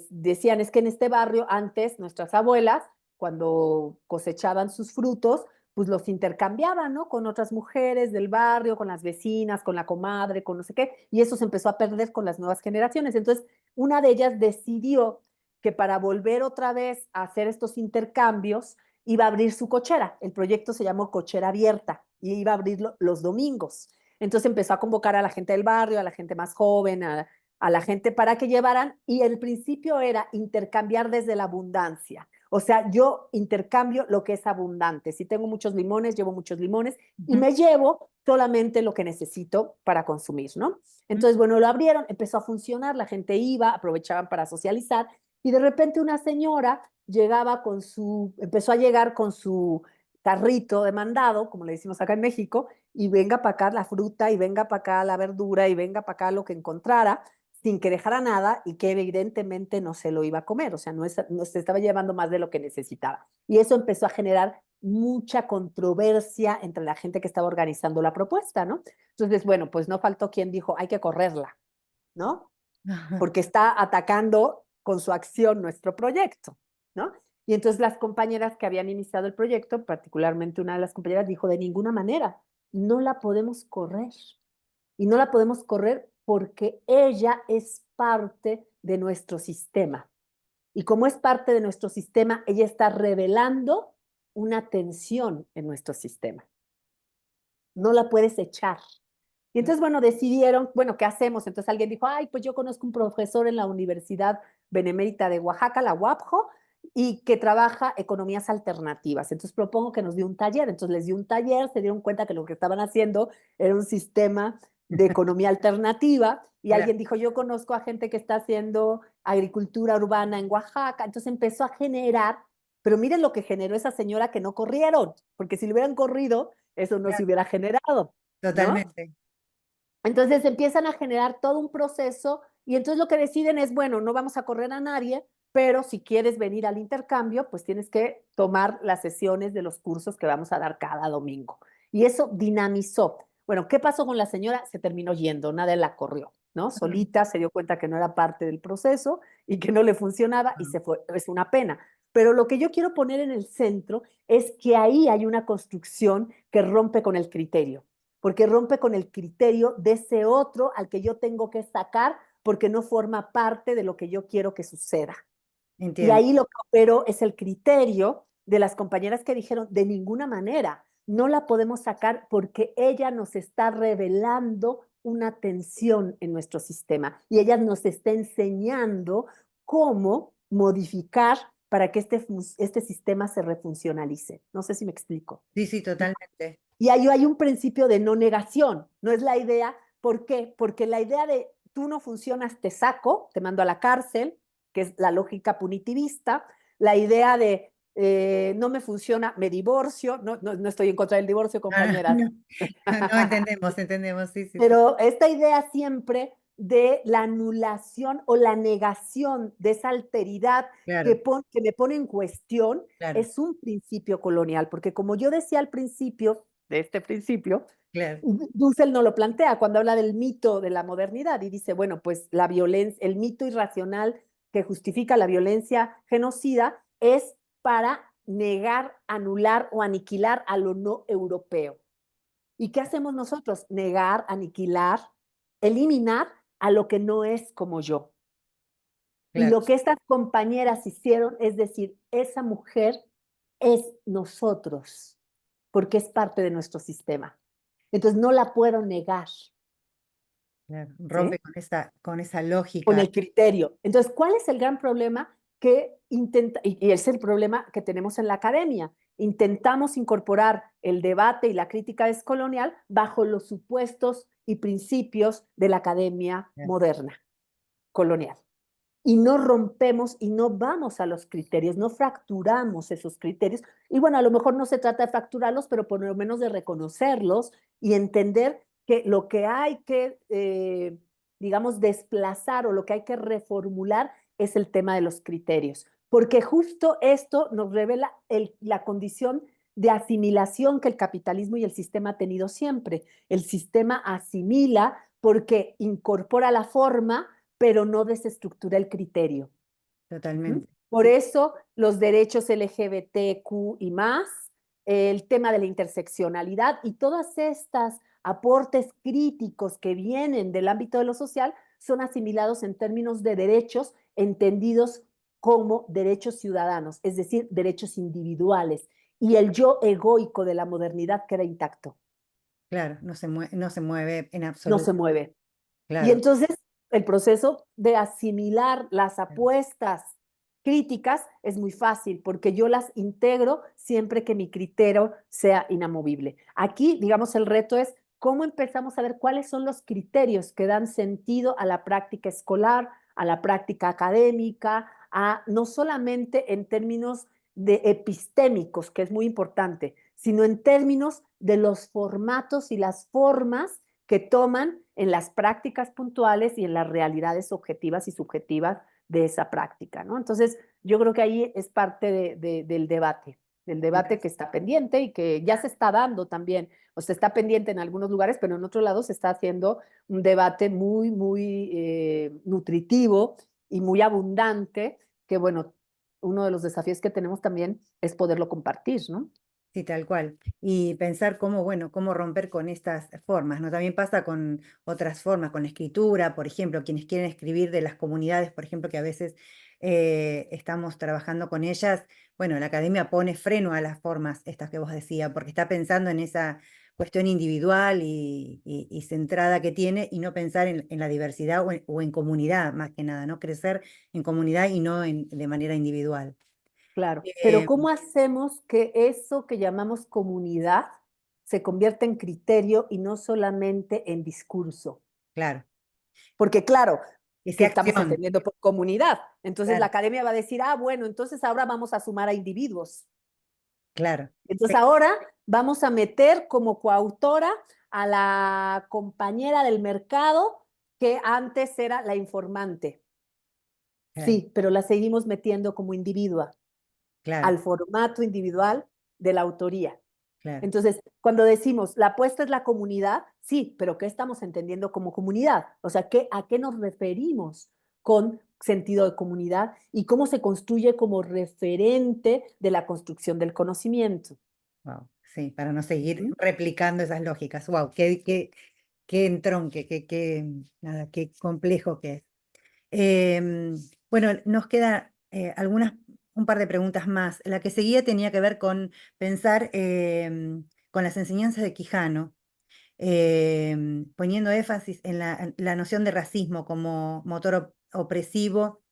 decían, es que en este barrio antes nuestras abuelas, cuando cosechaban sus frutos, pues los intercambiaban, ¿no? Con otras mujeres del barrio, con las vecinas, con la comadre, con no sé qué, y eso se empezó a perder con las nuevas generaciones. Entonces, una de ellas decidió que para volver otra vez a hacer estos intercambios, iba a abrir su cochera. El proyecto se llamó Cochera Abierta y iba a abrirlo los domingos. Entonces empezó a convocar a la gente del barrio, a la gente más joven, a la gente para que llevaran, y el principio era intercambiar desde la abundancia. O sea, yo intercambio lo que es abundante. Si tengo muchos limones, llevo muchos limones y me llevo solamente lo que necesito para consumir, ¿no? Entonces, bueno, lo abrieron, empezó a funcionar, la gente iba, aprovechaban para socializar y de repente una señora llegaba empezó a llegar con su carrito de mandado, como le decimos acá en México, y venga para acá la fruta, y venga para acá la verdura, y venga para acá lo que encontrara, sin que dejara nada y que evidentemente no se lo iba a comer, o sea, no se estaba llevando más de lo que necesitaba. Y eso empezó a generar mucha controversia entre la gente que estaba organizando la propuesta, ¿no? Entonces, bueno, pues no faltó quien dijo, hay que correrla, ¿no? Porque está atacando con su acción nuestro proyecto, ¿no? Y entonces las compañeras que habían iniciado el proyecto, particularmente una de las compañeras, dijo, de ninguna manera, no la podemos correr. Y no la podemos correr porque ella es parte de nuestro sistema. Y como es parte de nuestro sistema, ella está revelando una tensión en nuestro sistema. No la puedes echar. Y entonces, bueno, decidieron, bueno, ¿qué hacemos? Entonces alguien dijo, ay, pues yo conozco un profesor en la Universidad Benemérita de Oaxaca, la UAPJO, y que trabaja economías alternativas. Entonces propongo que nos dé un taller. Entonces les di un taller, se dieron cuenta que lo que estaban haciendo era un sistema de economía alternativa y alguien dijo, yo conozco a gente que está haciendo agricultura urbana en Oaxaca. Entonces empezó a generar, pero miren lo que generó esa señora que no corrieron, porque si le hubieran corrido, eso no se hubiera generado, ¿no? Totalmente. Entonces empiezan a generar todo un proceso y entonces lo que deciden es, bueno, no vamos a correr a nadie, pero si quieres venir al intercambio, pues tienes que tomar las sesiones de los cursos que vamos a dar cada domingo. Y eso dinamizó. Bueno, ¿qué pasó con la señora? Se terminó yendo, nadie la corrió, ¿no? Solita se dio cuenta que no era parte del proceso y que no le funcionaba y se fue. Es una pena. Pero lo que yo quiero poner en el centro es que ahí hay una construcción que rompe con el criterio, porque rompe con el criterio de ese otro al que yo tengo que sacar porque no forma parte de lo que yo quiero que suceda. Y Entiendo. ahí lo que opero es el criterio de las compañeras que dijeron, de ninguna manera, no la podemos sacar porque ella nos está revelando una tensión en nuestro sistema y ella nos está enseñando cómo modificar para que este sistema se refuncionalice. No sé si me explico. Sí, sí, totalmente. Y ahí hay un principio de no negación, no es la idea. ¿Por qué? Porque la idea de tú no funcionas, te saco, te mando a la cárcel, que es la lógica punitivista, la idea de no me funciona, me divorcio, no estoy en contra del divorcio, compañeras, No, no, entendemos, entendemos, sí, sí, sí. pero esta idea siempre de la anulación o la negación de esa alteridad Claro, que me pone en cuestión, claro, es un principio colonial, porque como yo decía al principio, de este principio, claro, Dussel no lo plantea cuando habla del mito de la modernidad y dice, bueno, pues la violencia, el mito irracional que justifica la violencia genocida es para negar, anular o aniquilar a lo no europeo. ¿Y qué hacemos nosotros? Negar, aniquilar, eliminar a lo que no es como yo. Y claro, lo que estas compañeras hicieron es decir, esa mujer es nosotros, porque es parte de nuestro sistema. Entonces no la puedo negar, claro. ¿sí? Rompe con esa Con lógica. el criterio. Entonces, ¿cuál es el gran problema que intenta, y es el problema que tenemos en la academia? Intentamos incorporar el debate y la crítica descolonial bajo los supuestos y principios de la academia Claro, moderna, colonial. Y no rompemos y no vamos a los criterios, no fracturamos esos criterios. Y bueno, a lo mejor no se trata de fracturarlos, pero por lo menos de reconocerlos y entender que lo que hay que, digamos, desplazar o lo que hay que reformular es el tema de los criterios. Porque justo esto nos revela la condición de asimilación que el capitalismo y el sistema ha tenido siempre. El sistema asimila porque incorpora la forma, pero no desestructura el criterio. totalmente. Por eso los derechos LGBTQ y más, el tema de la interseccionalidad y todas estas aportes críticos que vienen del ámbito de lo social son asimilados en términos de derechos entendidos como derechos ciudadanos, es decir, derechos individuales, y el yo egoico de la modernidad queda intacto, Claro, no se mueve en no absoluto. se mueve. Y Claro, entonces el proceso de asimilar las claro, apuestas críticas es muy fácil porque yo las integro siempre que mi criterio sea inamovible. Aquí, digamos, el reto es cómo empezamos a ver cuáles son los criterios que dan sentido a la práctica escolar, a la práctica académica, a no solamente en términos de epistémicos, que es muy importante, sino en términos de los formatos y las formas que toman en las prácticas puntuales y en las realidades objetivas y subjetivas de esa práctica, ¿no? Entonces, yo creo que ahí es parte del me debate parece. que está pendiente y que ya se está dando también, o sea, está pendiente en algunos lugares, pero en otros lados se está haciendo un debate muy, muy nutritivo y muy abundante, que bueno, uno de los desafíos que tenemos también es poderlo compartir, ¿no? Sí, tal cual. Y pensar cómo, bueno, cómo romper con estas formas, ¿no? También pasa con otras formas, con la escritura, por ejemplo, quienes quieren escribir de las comunidades, por ejemplo, que a veces estamos trabajando con ellas. Bueno, la academia pone freno a las formas estas que vos decías, porque está pensando en esa cuestión individual y centrada que tiene y no pensar en la diversidad o en comunidad, más que nada, ¿no? Crecer en comunidad y no de manera individual. Claro, pero Eh, ¿cómo hacemos que eso que llamamos comunidad se convierta en criterio y no solamente en discurso? claro, Porque claro, que ¿qué sea estamos acción. entendiendo por comunidad? Entonces la Claro, academia va a decir, ah, bueno, entonces ahora vamos a sumar a individuos. claro. Entonces ahora vamos a meter como coautora a la compañera del mercado que antes era la informante. Claro, Sí, pero la seguimos metiendo como individua, claro, al formato individual de la autoría. claro. Entonces, cuando decimos la apuesta es la comunidad, sí, pero ¿qué estamos entendiendo como comunidad? O sea, ¿a qué nos referimos con sentido de comunidad y cómo se construye como referente de la construcción del conocimiento? Wow, sí, para no seguir ¿Mm? replicando esas lógicas. Wow, qué entronque, nada, qué complejo que es. Em, bueno, nos queda un par de preguntas más. La que seguía tenía que ver con pensar con las enseñanzas de Quijano, poniendo énfasis en la noción de racismo como motor opresivo.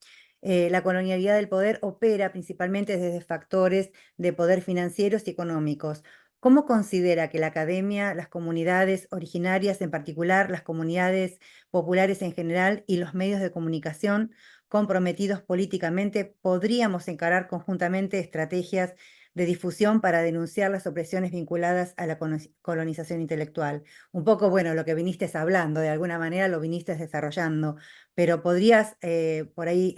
La colonialidad del poder opera principalmente desde factores de poder financieros y económicos. ¿Cómo considera que la academia, las comunidades originarias en particular, las comunidades populares en general y los medios de comunicación comprometidos políticamente podríamos encarar conjuntamente estrategias de difusión para denunciar las opresiones vinculadas a la colonización intelectual. Un poco, bueno, lo que viniste hablando, de alguna manera lo viniste desarrollando, pero podrías por ahí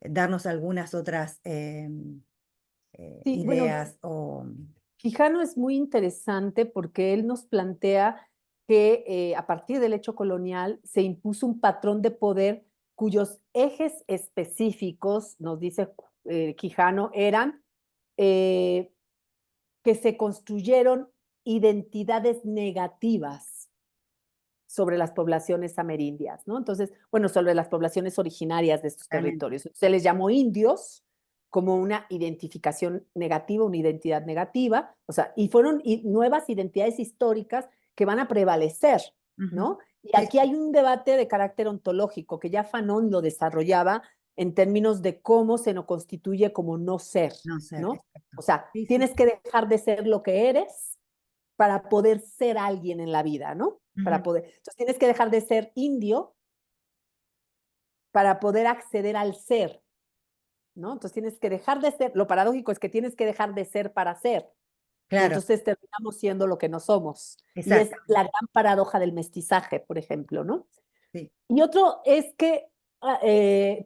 darnos algunas otras Sí, bueno, ideas o... Quijano es muy interesante porque él nos plantea que a partir del hecho colonial se impuso un patrón de poder cuyos ejes específicos, nos dice Quijano, eran eh, que se construyeron identidades negativas sobre las poblaciones amerindias, ¿no? Entonces, bueno, sobre las poblaciones originarias de estos Totalmente. territorios. Se les llamó indios como una identificación negativa, una identidad negativa, o sea, y fueron nuevas identidades históricas que van a prevalecer, Ujú. ¿no? Y Sí, aquí sí, hay un debate de carácter ontológico que ya Fanon lo desarrollaba en términos de cómo se nos constituye como no ser, no ser, ¿no? exacto. O sea, Sí, sí, tienes que dejar de ser lo que eres para poder ser alguien en la vida, ¿no? Para ujú, poder. Entonces tienes que dejar de ser indio para poder acceder al ser, ¿no? Entonces tienes que dejar de ser, lo paradójico es que tienes que dejar de ser para ser, y claro, entonces terminamos siendo lo que no somos. Y es exacto. la gran paradoja del mestizaje, por ejemplo, ¿no? Sí. Y otro es que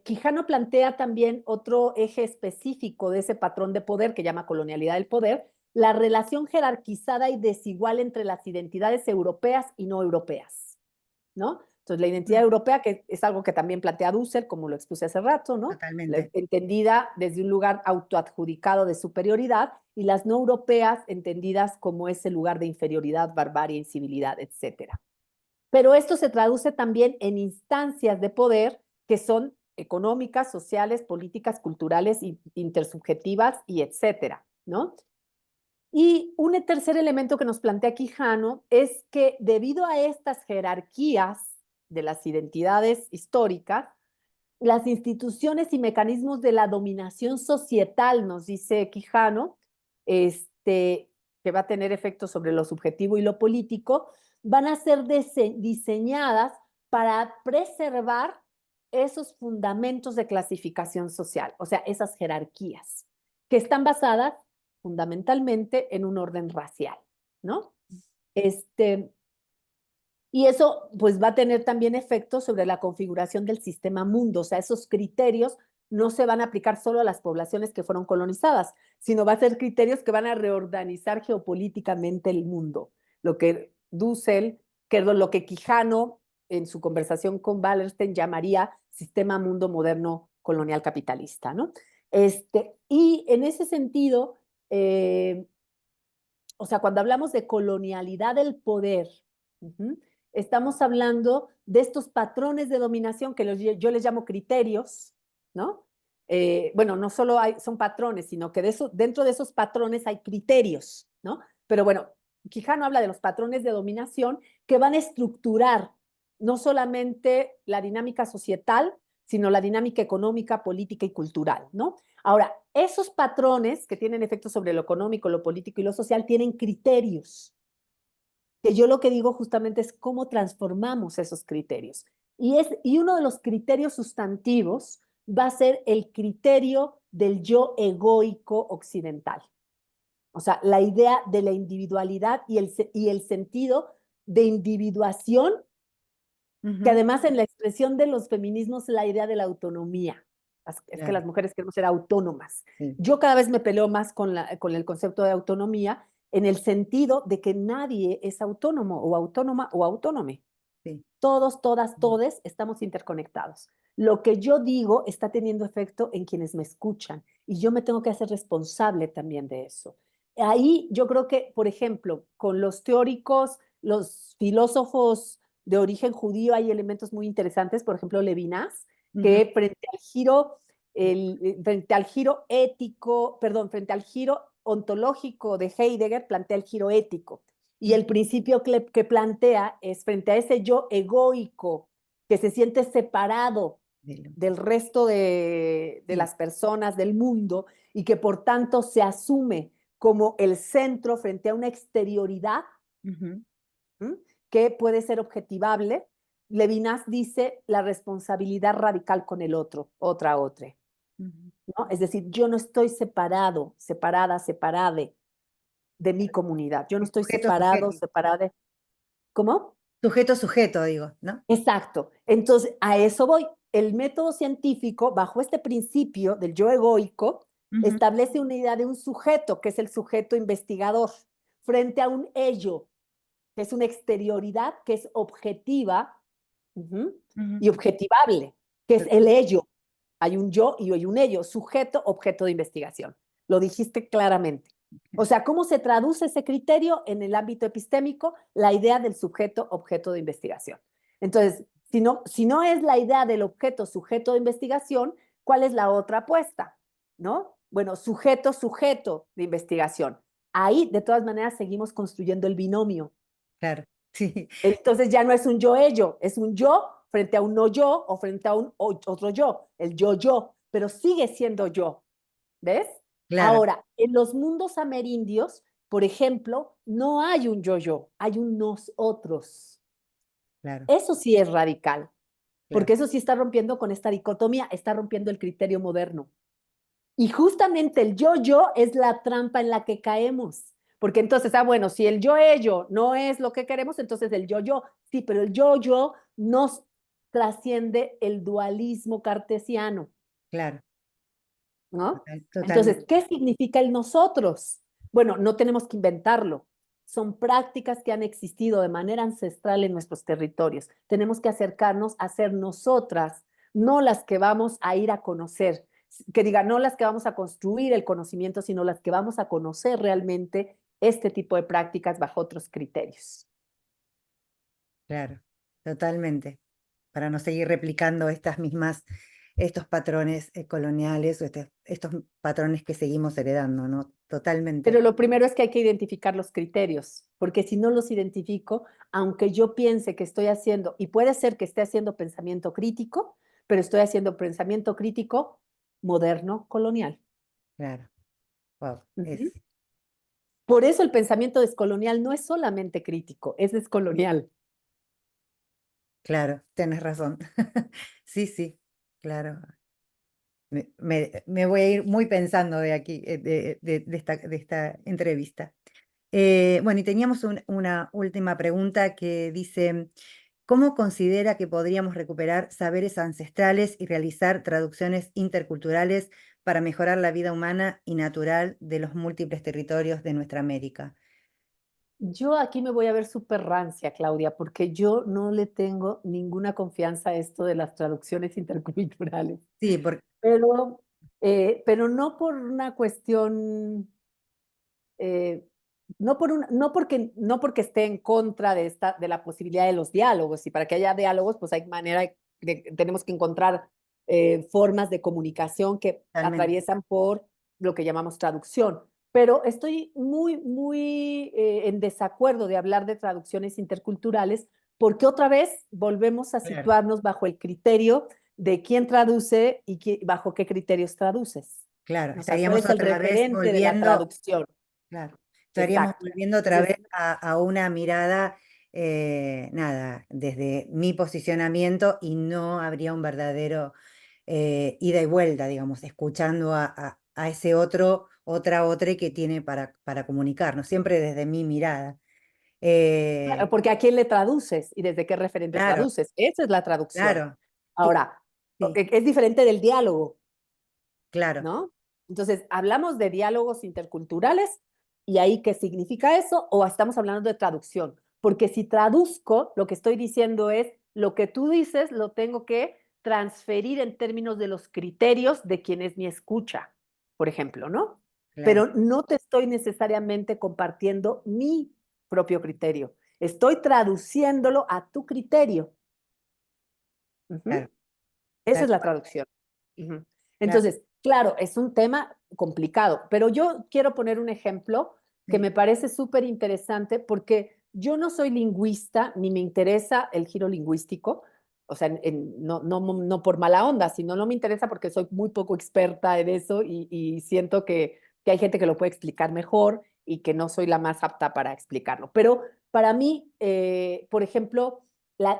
Quijano plantea también otro eje específico de ese patrón de poder que llama colonialidad del poder, la relación jerarquizada y desigual entre las identidades europeas y no europeas, ¿no? Entonces, la identidad Mm, europea, que es algo que también plantea Dussel, como lo expuse hace rato, ¿no? totalmente. Entendida desde un lugar autoadjudicado de superioridad, y las no europeas entendidas como ese lugar de inferioridad, barbarie, incivilidad, etcétera. Pero esto se traduce también en instancias de poder que son económicas, sociales, políticas, culturales, intersubjetivas y etcétera, ¿no? Y un tercer elemento que nos plantea Quijano es que debido a estas jerarquías de las identidades históricas, las instituciones y mecanismos de la dominación societal, nos dice Quijano, que va a tener efectos sobre lo subjetivo y lo político, van a ser diseñadas para preservar esos fundamentos de clasificación social, o sea, esas jerarquías, que están basadas fundamentalmente en un orden racial, ¿no? Este, y eso pues va a tener también efectos sobre la configuración del sistema mundo, o sea, esos criterios no se van a aplicar solo a las poblaciones que fueron colonizadas, sino va a ser criterios que van a reorganizar geopolíticamente el mundo, lo que Dussel, que es lo que Quijano en su conversación con Wallerstein llamaría sistema mundo moderno colonial capitalista, ¿no? Y en ese sentido, o sea, cuando hablamos de colonialidad del poder, estamos hablando de estos patrones de dominación que yo les llamo criterios, ¿no? Bueno, no solo son patrones, sino que dentro de esos patrones hay criterios, ¿no? Pero bueno, Quijano habla de los patrones de dominación que van a estructurar no solamente la dinámica societal, sino la dinámica económica, política y cultural, ¿no? Ahora, esos patrones que tienen efectos sobre lo económico, lo político y lo social tienen criterios, que yo lo que digo justamente es cómo transformamos esos criterios. Y uno de los criterios sustantivos va a ser el criterio del yo egoico occidental. O sea, la idea de la individualidad y el sentido de individuación, que Ujú, además en la expresión de los feminismos la idea de la autonomía. Es que claro, las mujeres queremos ser autónomas. sí, Yo cada vez me peleo más con el concepto de autonomía en el sentido de que nadie es autónomo o autónoma o autónome. sí. Todos, todas, todes estamos interconectados. Lo que yo digo está teniendo efecto en quienes me escuchan y yo me tengo que hacer responsable también de eso. Ahí yo creo que, por ejemplo, con los teóricos, los filósofos de origen judío hay elementos muy interesantes, por ejemplo, Levinas, Ujú, que frente al giro ético, perdón, frente al giro ontológico de Heidegger, plantea el giro ético. Y ujú, el principio que plantea es frente a ese yo egoico que se siente separado del resto de sí, las personas del mundo y que por tanto se asume como el centro frente a una exterioridad, ujú, ¿m? Que puede ser objetivable. Levinas dice la responsabilidad radical con el otro, otra. Ujú. ¿no? Es decir, yo no estoy separado, separada, separada de mi comunidad. Yo no Es estoy sujeto, separado, sujeto. separada de... ¿Cómo? Sujeto, sujeto, digo, ¿no? Exacto. Entonces, a eso voy. El método científico, bajo este principio del yo egoico, Ujú, establece una idea de un sujeto, que es el sujeto investigador, frente a un ello, que es una exterioridad que es objetiva, ujú, ujú. y objetivable, que es el Total. ello. Hay un yo y hay un ello, sujeto, objeto de investigación. Lo dijiste claramente. O sea, ¿cómo se traduce ese criterio en el ámbito epistémico? La idea del sujeto, objeto de investigación. Entonces, si no es la idea del objeto, sujeto de investigación, ¿cuál es la otra apuesta? ¿No? Bueno, sujeto, sujeto de investigación. Ahí, de todas maneras, seguimos construyendo el binomio. Claro, sí, Entonces ya no es un yo-ello, es un yo frente a un no-yo o frente a un otro yo, el yo-yo, pero sigue siendo yo, ¿ves? claro, Ahora, en los mundos amerindios, por ejemplo, no hay un yo-yo, hay un nosotros. claro, Eso sí es radical, claro. porque eso sí está rompiendo con esta dicotomía, está rompiendo el criterio moderno. Y justamente el yo-yo es la trampa en la que caemos. Porque entonces, bueno, si el yo-ello no es lo que queremos, entonces el yo-yo, sí, pero el yo-yo nos trasciende el dualismo cartesiano, Claro, ¿no? totalmente. Entonces, ¿qué significa el nosotros? Bueno, no tenemos que inventarlo. Son prácticas que han existido de manera ancestral en nuestros territorios. Tenemos que acercarnos a ser nosotras, no las que vamos a ir a conocer, que diga, no las que vamos a construir el conocimiento, sino las que vamos a conocer realmente este tipo de prácticas bajo otros criterios. Claro, totalmente. Para no seguir replicando estas mismas, estos patrones coloniales o estos patrones que seguimos heredando, ¿no? Totalmente. Pero lo primero es que hay que identificar los criterios, porque si no los identifico, aunque yo piense que estoy haciendo, y puede ser que esté haciendo pensamiento crítico, pero estoy haciendo pensamiento crítico moderno, colonial. Claro. Wow. Ujú. Por eso el pensamiento descolonial no es solamente crítico, es descolonial. Claro, tienes razón. Sí, sí, claro. Me voy a ir muy pensando de aquí, de esta entrevista. Bueno, y teníamos una última pregunta que dice, ¿cómo considera que podríamos recuperar saberes ancestrales y realizar traducciones interculturales para mejorar la vida humana y natural de los múltiples territorios de nuestra América? Yo aquí me voy a ver súper rancia, Claudia, porque yo no le tengo ninguna confianza a esto de las traducciones interculturales, Sí, porque, pero, pero no por una cuestión eh, no porque esté en contra de la posibilidad de los diálogos, y para que haya diálogos, pues hay manera tenemos que encontrar formas de comunicación que totalmente, atraviesan por lo que llamamos traducción. Pero estoy muy en desacuerdo de hablar de traducciones interculturales, porque otra vez volvemos a claro, situarnos bajo el criterio de quién traduce y bajo qué criterios traduces. claro, O sea, cuál estaríamos es el otra vez referente de la volviendo. traducción. Claro, estaríamos Exacto. volviendo otra vez Entonces, a una mirada, nada, desde mi posicionamiento y no habría un verdadero ida y vuelta, digamos, escuchando a ese otro, otra que tiene para comunicarnos, siempre desde mi mirada. claro, Eh, porque ¿a quién le traduces y desde qué referente claro, traduces? Esa es la traducción. claro, que- Ahora, sí, es diferente del diálogo, claro, ¿no? Entonces, hablamos de diálogos interculturales y ahí qué significa eso o estamos hablando de traducción. Porque si traduzco, lo que estoy diciendo es lo que tú dices lo tengo que transferir en términos de los criterios de quien es mi escucha, por ejemplo, ¿no? claro, Pero no te estoy necesariamente compartiendo mi propio criterio. Estoy traduciéndolo a tu criterio. claro, Ujú. Esa tal es la cual, traducción. Ujú. claro, Entonces, claro, es un tema complicado, pero yo quiero poner un ejemplo que sí, me parece súper interesante porque yo no soy lingüista ni me interesa el giro lingüístico, o sea, no por mala onda, sino no me interesa porque soy muy poco experta en eso y siento que hay gente que lo puede explicar mejor y que no soy la más apta para explicarlo. Pero para mí, por ejemplo,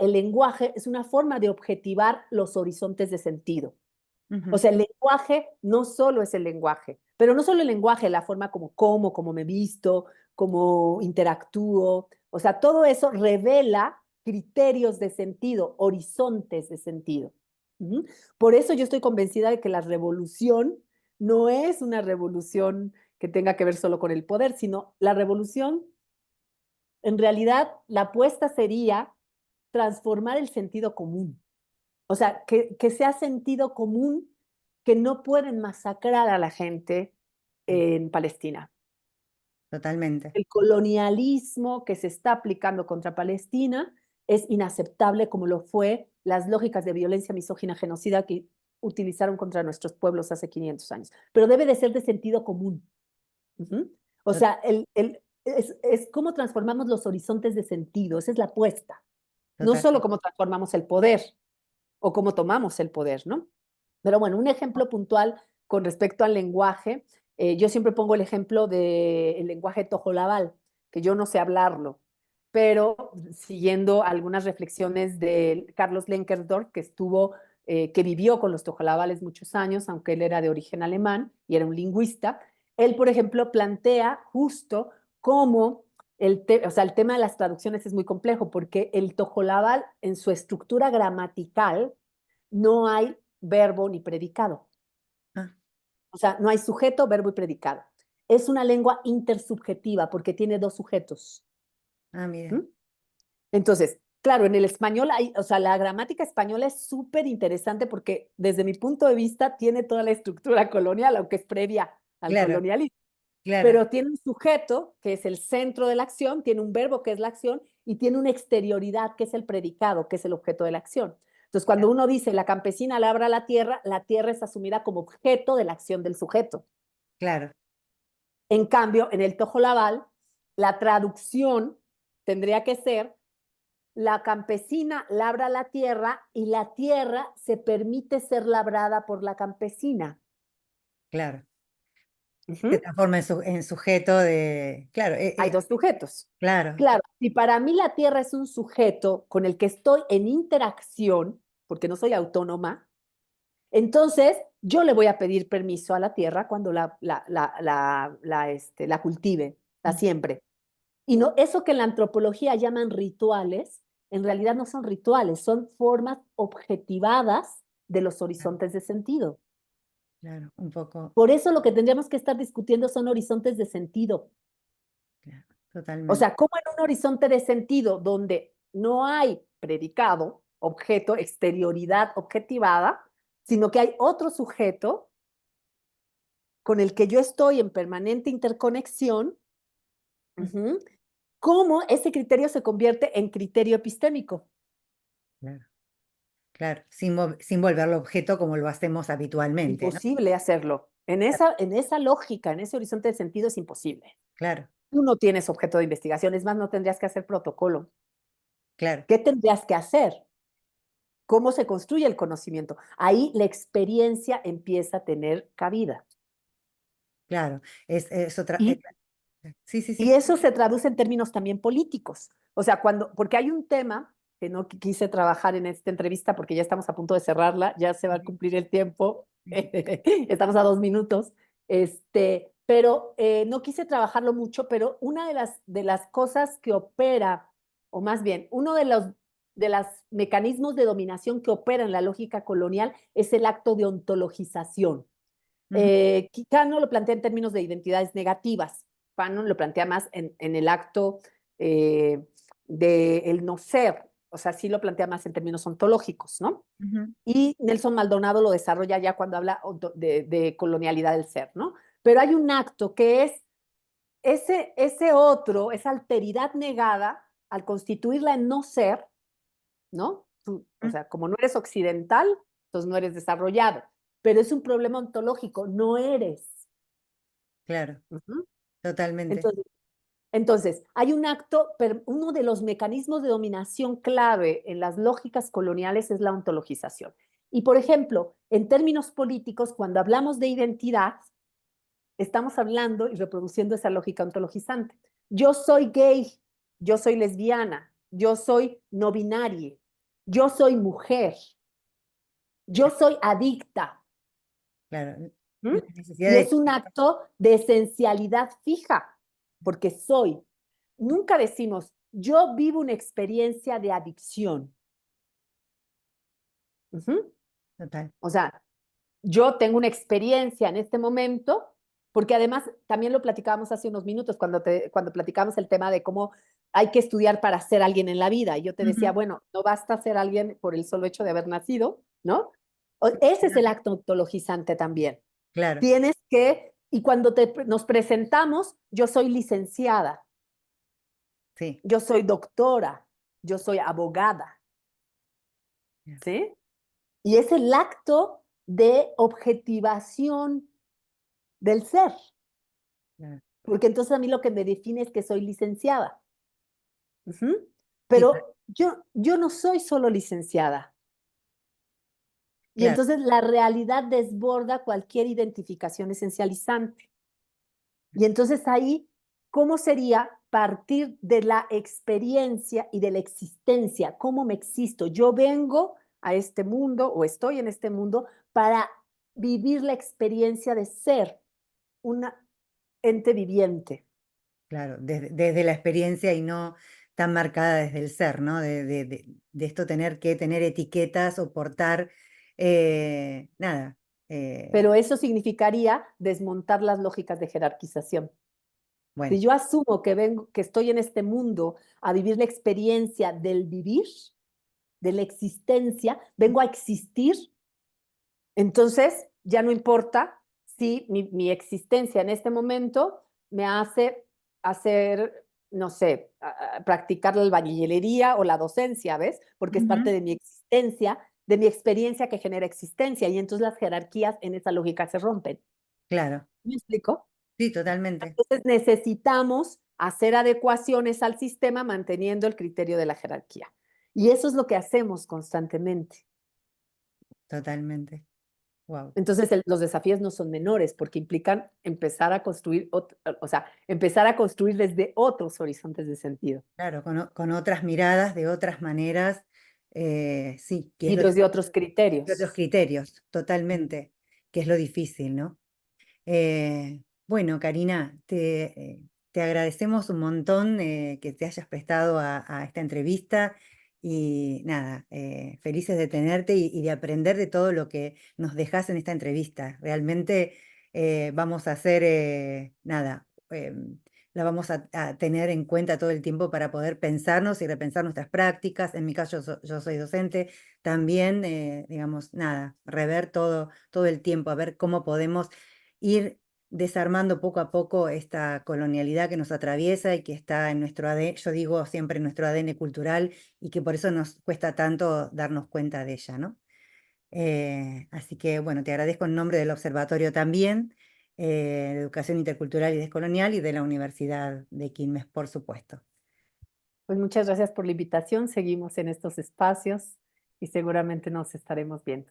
el lenguaje es una forma de objetivar los horizontes de sentido. O Ujú. sea, el lenguaje no solo es el lenguaje, pero no solo el lenguaje, la forma como como, cómo me visto, cómo interactúo. O sea, todo eso revela criterios de sentido, horizontes de sentido. Ujú. Por eso yo estoy convencida de que la revolución no es una revolución que tenga que ver solo con el poder, sino la revolución, en realidad, la apuesta sería transformar el sentido común. O sea, que sea sentido común que no pueden masacrar a la gente en Palestina. Totalmente, El colonialismo que se está aplicando contra Palestina es inaceptable como lo fue las lógicas de violencia misógina genocida que utilizaron contra nuestros pueblos hace 500 años. Pero debe de ser de sentido común. Ujú. O to- sea, es cómo transformamos los horizontes de sentido, esa es la apuesta. No solo totalmente. cómo transformamos el poder o cómo tomamos el poder, ¿no? Pero bueno, un ejemplo puntual con respecto al lenguaje, yo siempre pongo el ejemplo del lenguaje tojolabal, que yo no sé hablarlo, pero siguiendo algunas reflexiones de Carlos Lenkerdorf, que vivió con los tojolabales muchos años, aunque él era de origen alemán y era un lingüista, él, por ejemplo, plantea justo cómo o sea, el tema de las traducciones es muy complejo porque el tojolabal en su estructura gramatical no hay verbo ni predicado. Ah, O sea, no hay sujeto, verbo y predicado. Es una lengua intersubjetiva porque tiene dos sujetos. mira, ¿Mm? Entonces, claro, en el español hay, o sea, la gramática española es súper interesante porque desde mi punto de vista tiene toda la estructura colonial, aunque es previa al claro, colonialismo. claro, Pero tiene un sujeto, que es el centro de la acción, tiene un verbo, que es la acción, y tiene una exterioridad, que es el predicado, que es el objeto de la acción. Entonces, cuando uno dice la campesina labra la tierra es asumida como objeto de la acción del sujeto. claro, En cambio, en el tojolabal, la traducción tendría que ser la campesina labra la tierra y la tierra se permite ser labrada por la campesina. claro. Se Ujú. transforma en sujeto de, claro, Hay dos sujetos. claro, Claro, si para mí la Tierra es un sujeto con el que estoy en interacción, porque no soy autónoma, entonces yo le voy a pedir permiso a la Tierra cuando la cultive, la mm, siembre. Y no, eso que en la antropología llaman rituales, en realidad no son rituales, son formas objetivadas de los claro, horizontes de sentido. claro, un poco, Por eso lo que tendríamos que estar discutiendo son horizontes de sentido. claro, O totalmente, sea, como en un horizonte de sentido donde no hay predicado, objeto, exterioridad objetivada, sino que hay otro sujeto con el que yo estoy en permanente interconexión, mm, uh-huh, cómo ese criterio se convierte en criterio epistémico. claro, claro, sin volverlo objeto como lo hacemos habitualmente, ¿no? Imposible hacerlo. Claro, En esa lógica, en ese horizonte de sentido es imposible. claro, Tú no tienes objeto de investigación, es más, no tendrías que hacer protocolo. claro, ¿Qué tendrías que hacer? ¿Cómo se construye el conocimiento? Ahí la experiencia empieza a tener cabida. claro, es otra, Y, sí, sí, y sí, eso se traduce en términos también políticos. O sea, porque hay un tema que no quise trabajar en esta entrevista porque ya estamos a punto de cerrarla, ya se va a cumplir el tiempo, estamos a 2 minutos, pero no quise trabajarlo mucho, pero una de las cosas que opera, o más bien, uno de los mecanismos de dominación que opera en la lógica colonial es el acto de ontologización. ujú, Kant lo plantea en términos de identidades negativas. Fanon lo plantea más en el acto eh, del no ser, o sea, sí lo plantea más en términos ontológicos, ¿no? ujú, Y Nelson Maldonado lo desarrolla ya cuando habla de colonialidad del ser, ¿no? Pero hay un acto que es ese otro, esa alteridad negada, al constituirla en no ser, ¿no? O mm, sea, como no eres occidental, entonces no eres desarrollado, pero es un problema ontológico, no eres. claro, Ujú. totalmente, Entonces, hay un acto, uno de los mecanismos de dominación clave en las lógicas coloniales es la ontologización. Y, por ejemplo, en términos políticos, cuando hablamos de identidad, estamos hablando y reproduciendo esa lógica ontologizante. Yo soy gay, yo soy lesbiana, yo soy no binaria, yo soy mujer, yo soy adicta. claro. ¿Mm? La necesidad Y de... es un acto de esencialidad fija, porque soy. Nunca decimos, yo vivo una experiencia de adicción. Ujú. Total. O sea, yo tengo una experiencia en este momento, porque además también lo platicábamos hace unos minutos cuando platicábamos el tema de cómo hay que estudiar para ser alguien en la vida. Y yo te decía, Ujú. bueno, no basta ser alguien por el solo hecho de haber nacido, ¿no? Ese es el acto ontologizante también. Claro, Tienes que, y cuando nos presentamos, yo soy licenciada, sí. yo soy doctora, yo soy abogada, ¿sí? Y es el acto de objetivación del ser, Claro. porque entonces a mí lo que me define es que soy licenciada. Ujú. Sí, Pero yo no soy solo licenciada. Y claro, entonces la realidad desborda cualquier identificación esencializante. Y entonces ahí, ¿cómo sería partir de la experiencia y de la existencia? ¿Cómo me existo? Yo vengo a este mundo o estoy en este mundo para vivir la experiencia de ser un ente viviente. claro. Desde la experiencia y no tan marcada desde el ser, ¿no? De esto tener que tener etiquetas o portar, nada. Pero eso significaría desmontar las lógicas de jerarquización. Bueno, Si yo asumo que vengo, que estoy en este mundo a vivir la experiencia del vivir, de la existencia, vengo a existir. Entonces, ya no importa si mi existencia en este momento me hace hacer, no sé, practicar la albañilería o la docencia, ¿ves? Porque es parte ujú, de mi existencia, de mi experiencia que genera existencia. Y entonces las jerarquías en esa lógica se rompen. claro. ¿Me explico? Sí, totalmente. Entonces necesitamos hacer adecuaciones al sistema manteniendo el criterio de la jerarquía. Y eso es lo que hacemos constantemente. Totalmente. Wow. Entonces, los desafíos no son menores porque implican empezar a construir, o sea, empezar a construir desde otros horizontes de sentido Claro, con otras miradas, de otras maneras, sí, que es y lo desde otros de otros criterios. criterios, totalmente, que es lo difícil, ¿no? Bueno, Karina, te agradecemos un montón que te hayas prestado a esta entrevista y nada, felices de tenerte y de aprender de todo lo que nos dejas en esta entrevista. Realmente vamos a hacer, nada, la vamos a tener en cuenta todo el tiempo para poder pensarnos y repensar nuestras prácticas. En mi caso, yo soy docente, también, digamos, nada, rever todo el tiempo, a ver cómo podemos ir desarmando poco a poco esta colonialidad que nos atraviesa y que está en nuestro ADN, yo digo siempre en nuestro ADN cultural y que por eso nos cuesta tanto darnos cuenta de ella, ¿no? Así que bueno, te agradezco en nombre del observatorio también, de Educación Intercultural y Descolonial y de la Universidad de Quilmes, por supuesto. Pues muchas gracias por la invitación. Seguimos en estos espacios y seguramente nos estaremos viendo.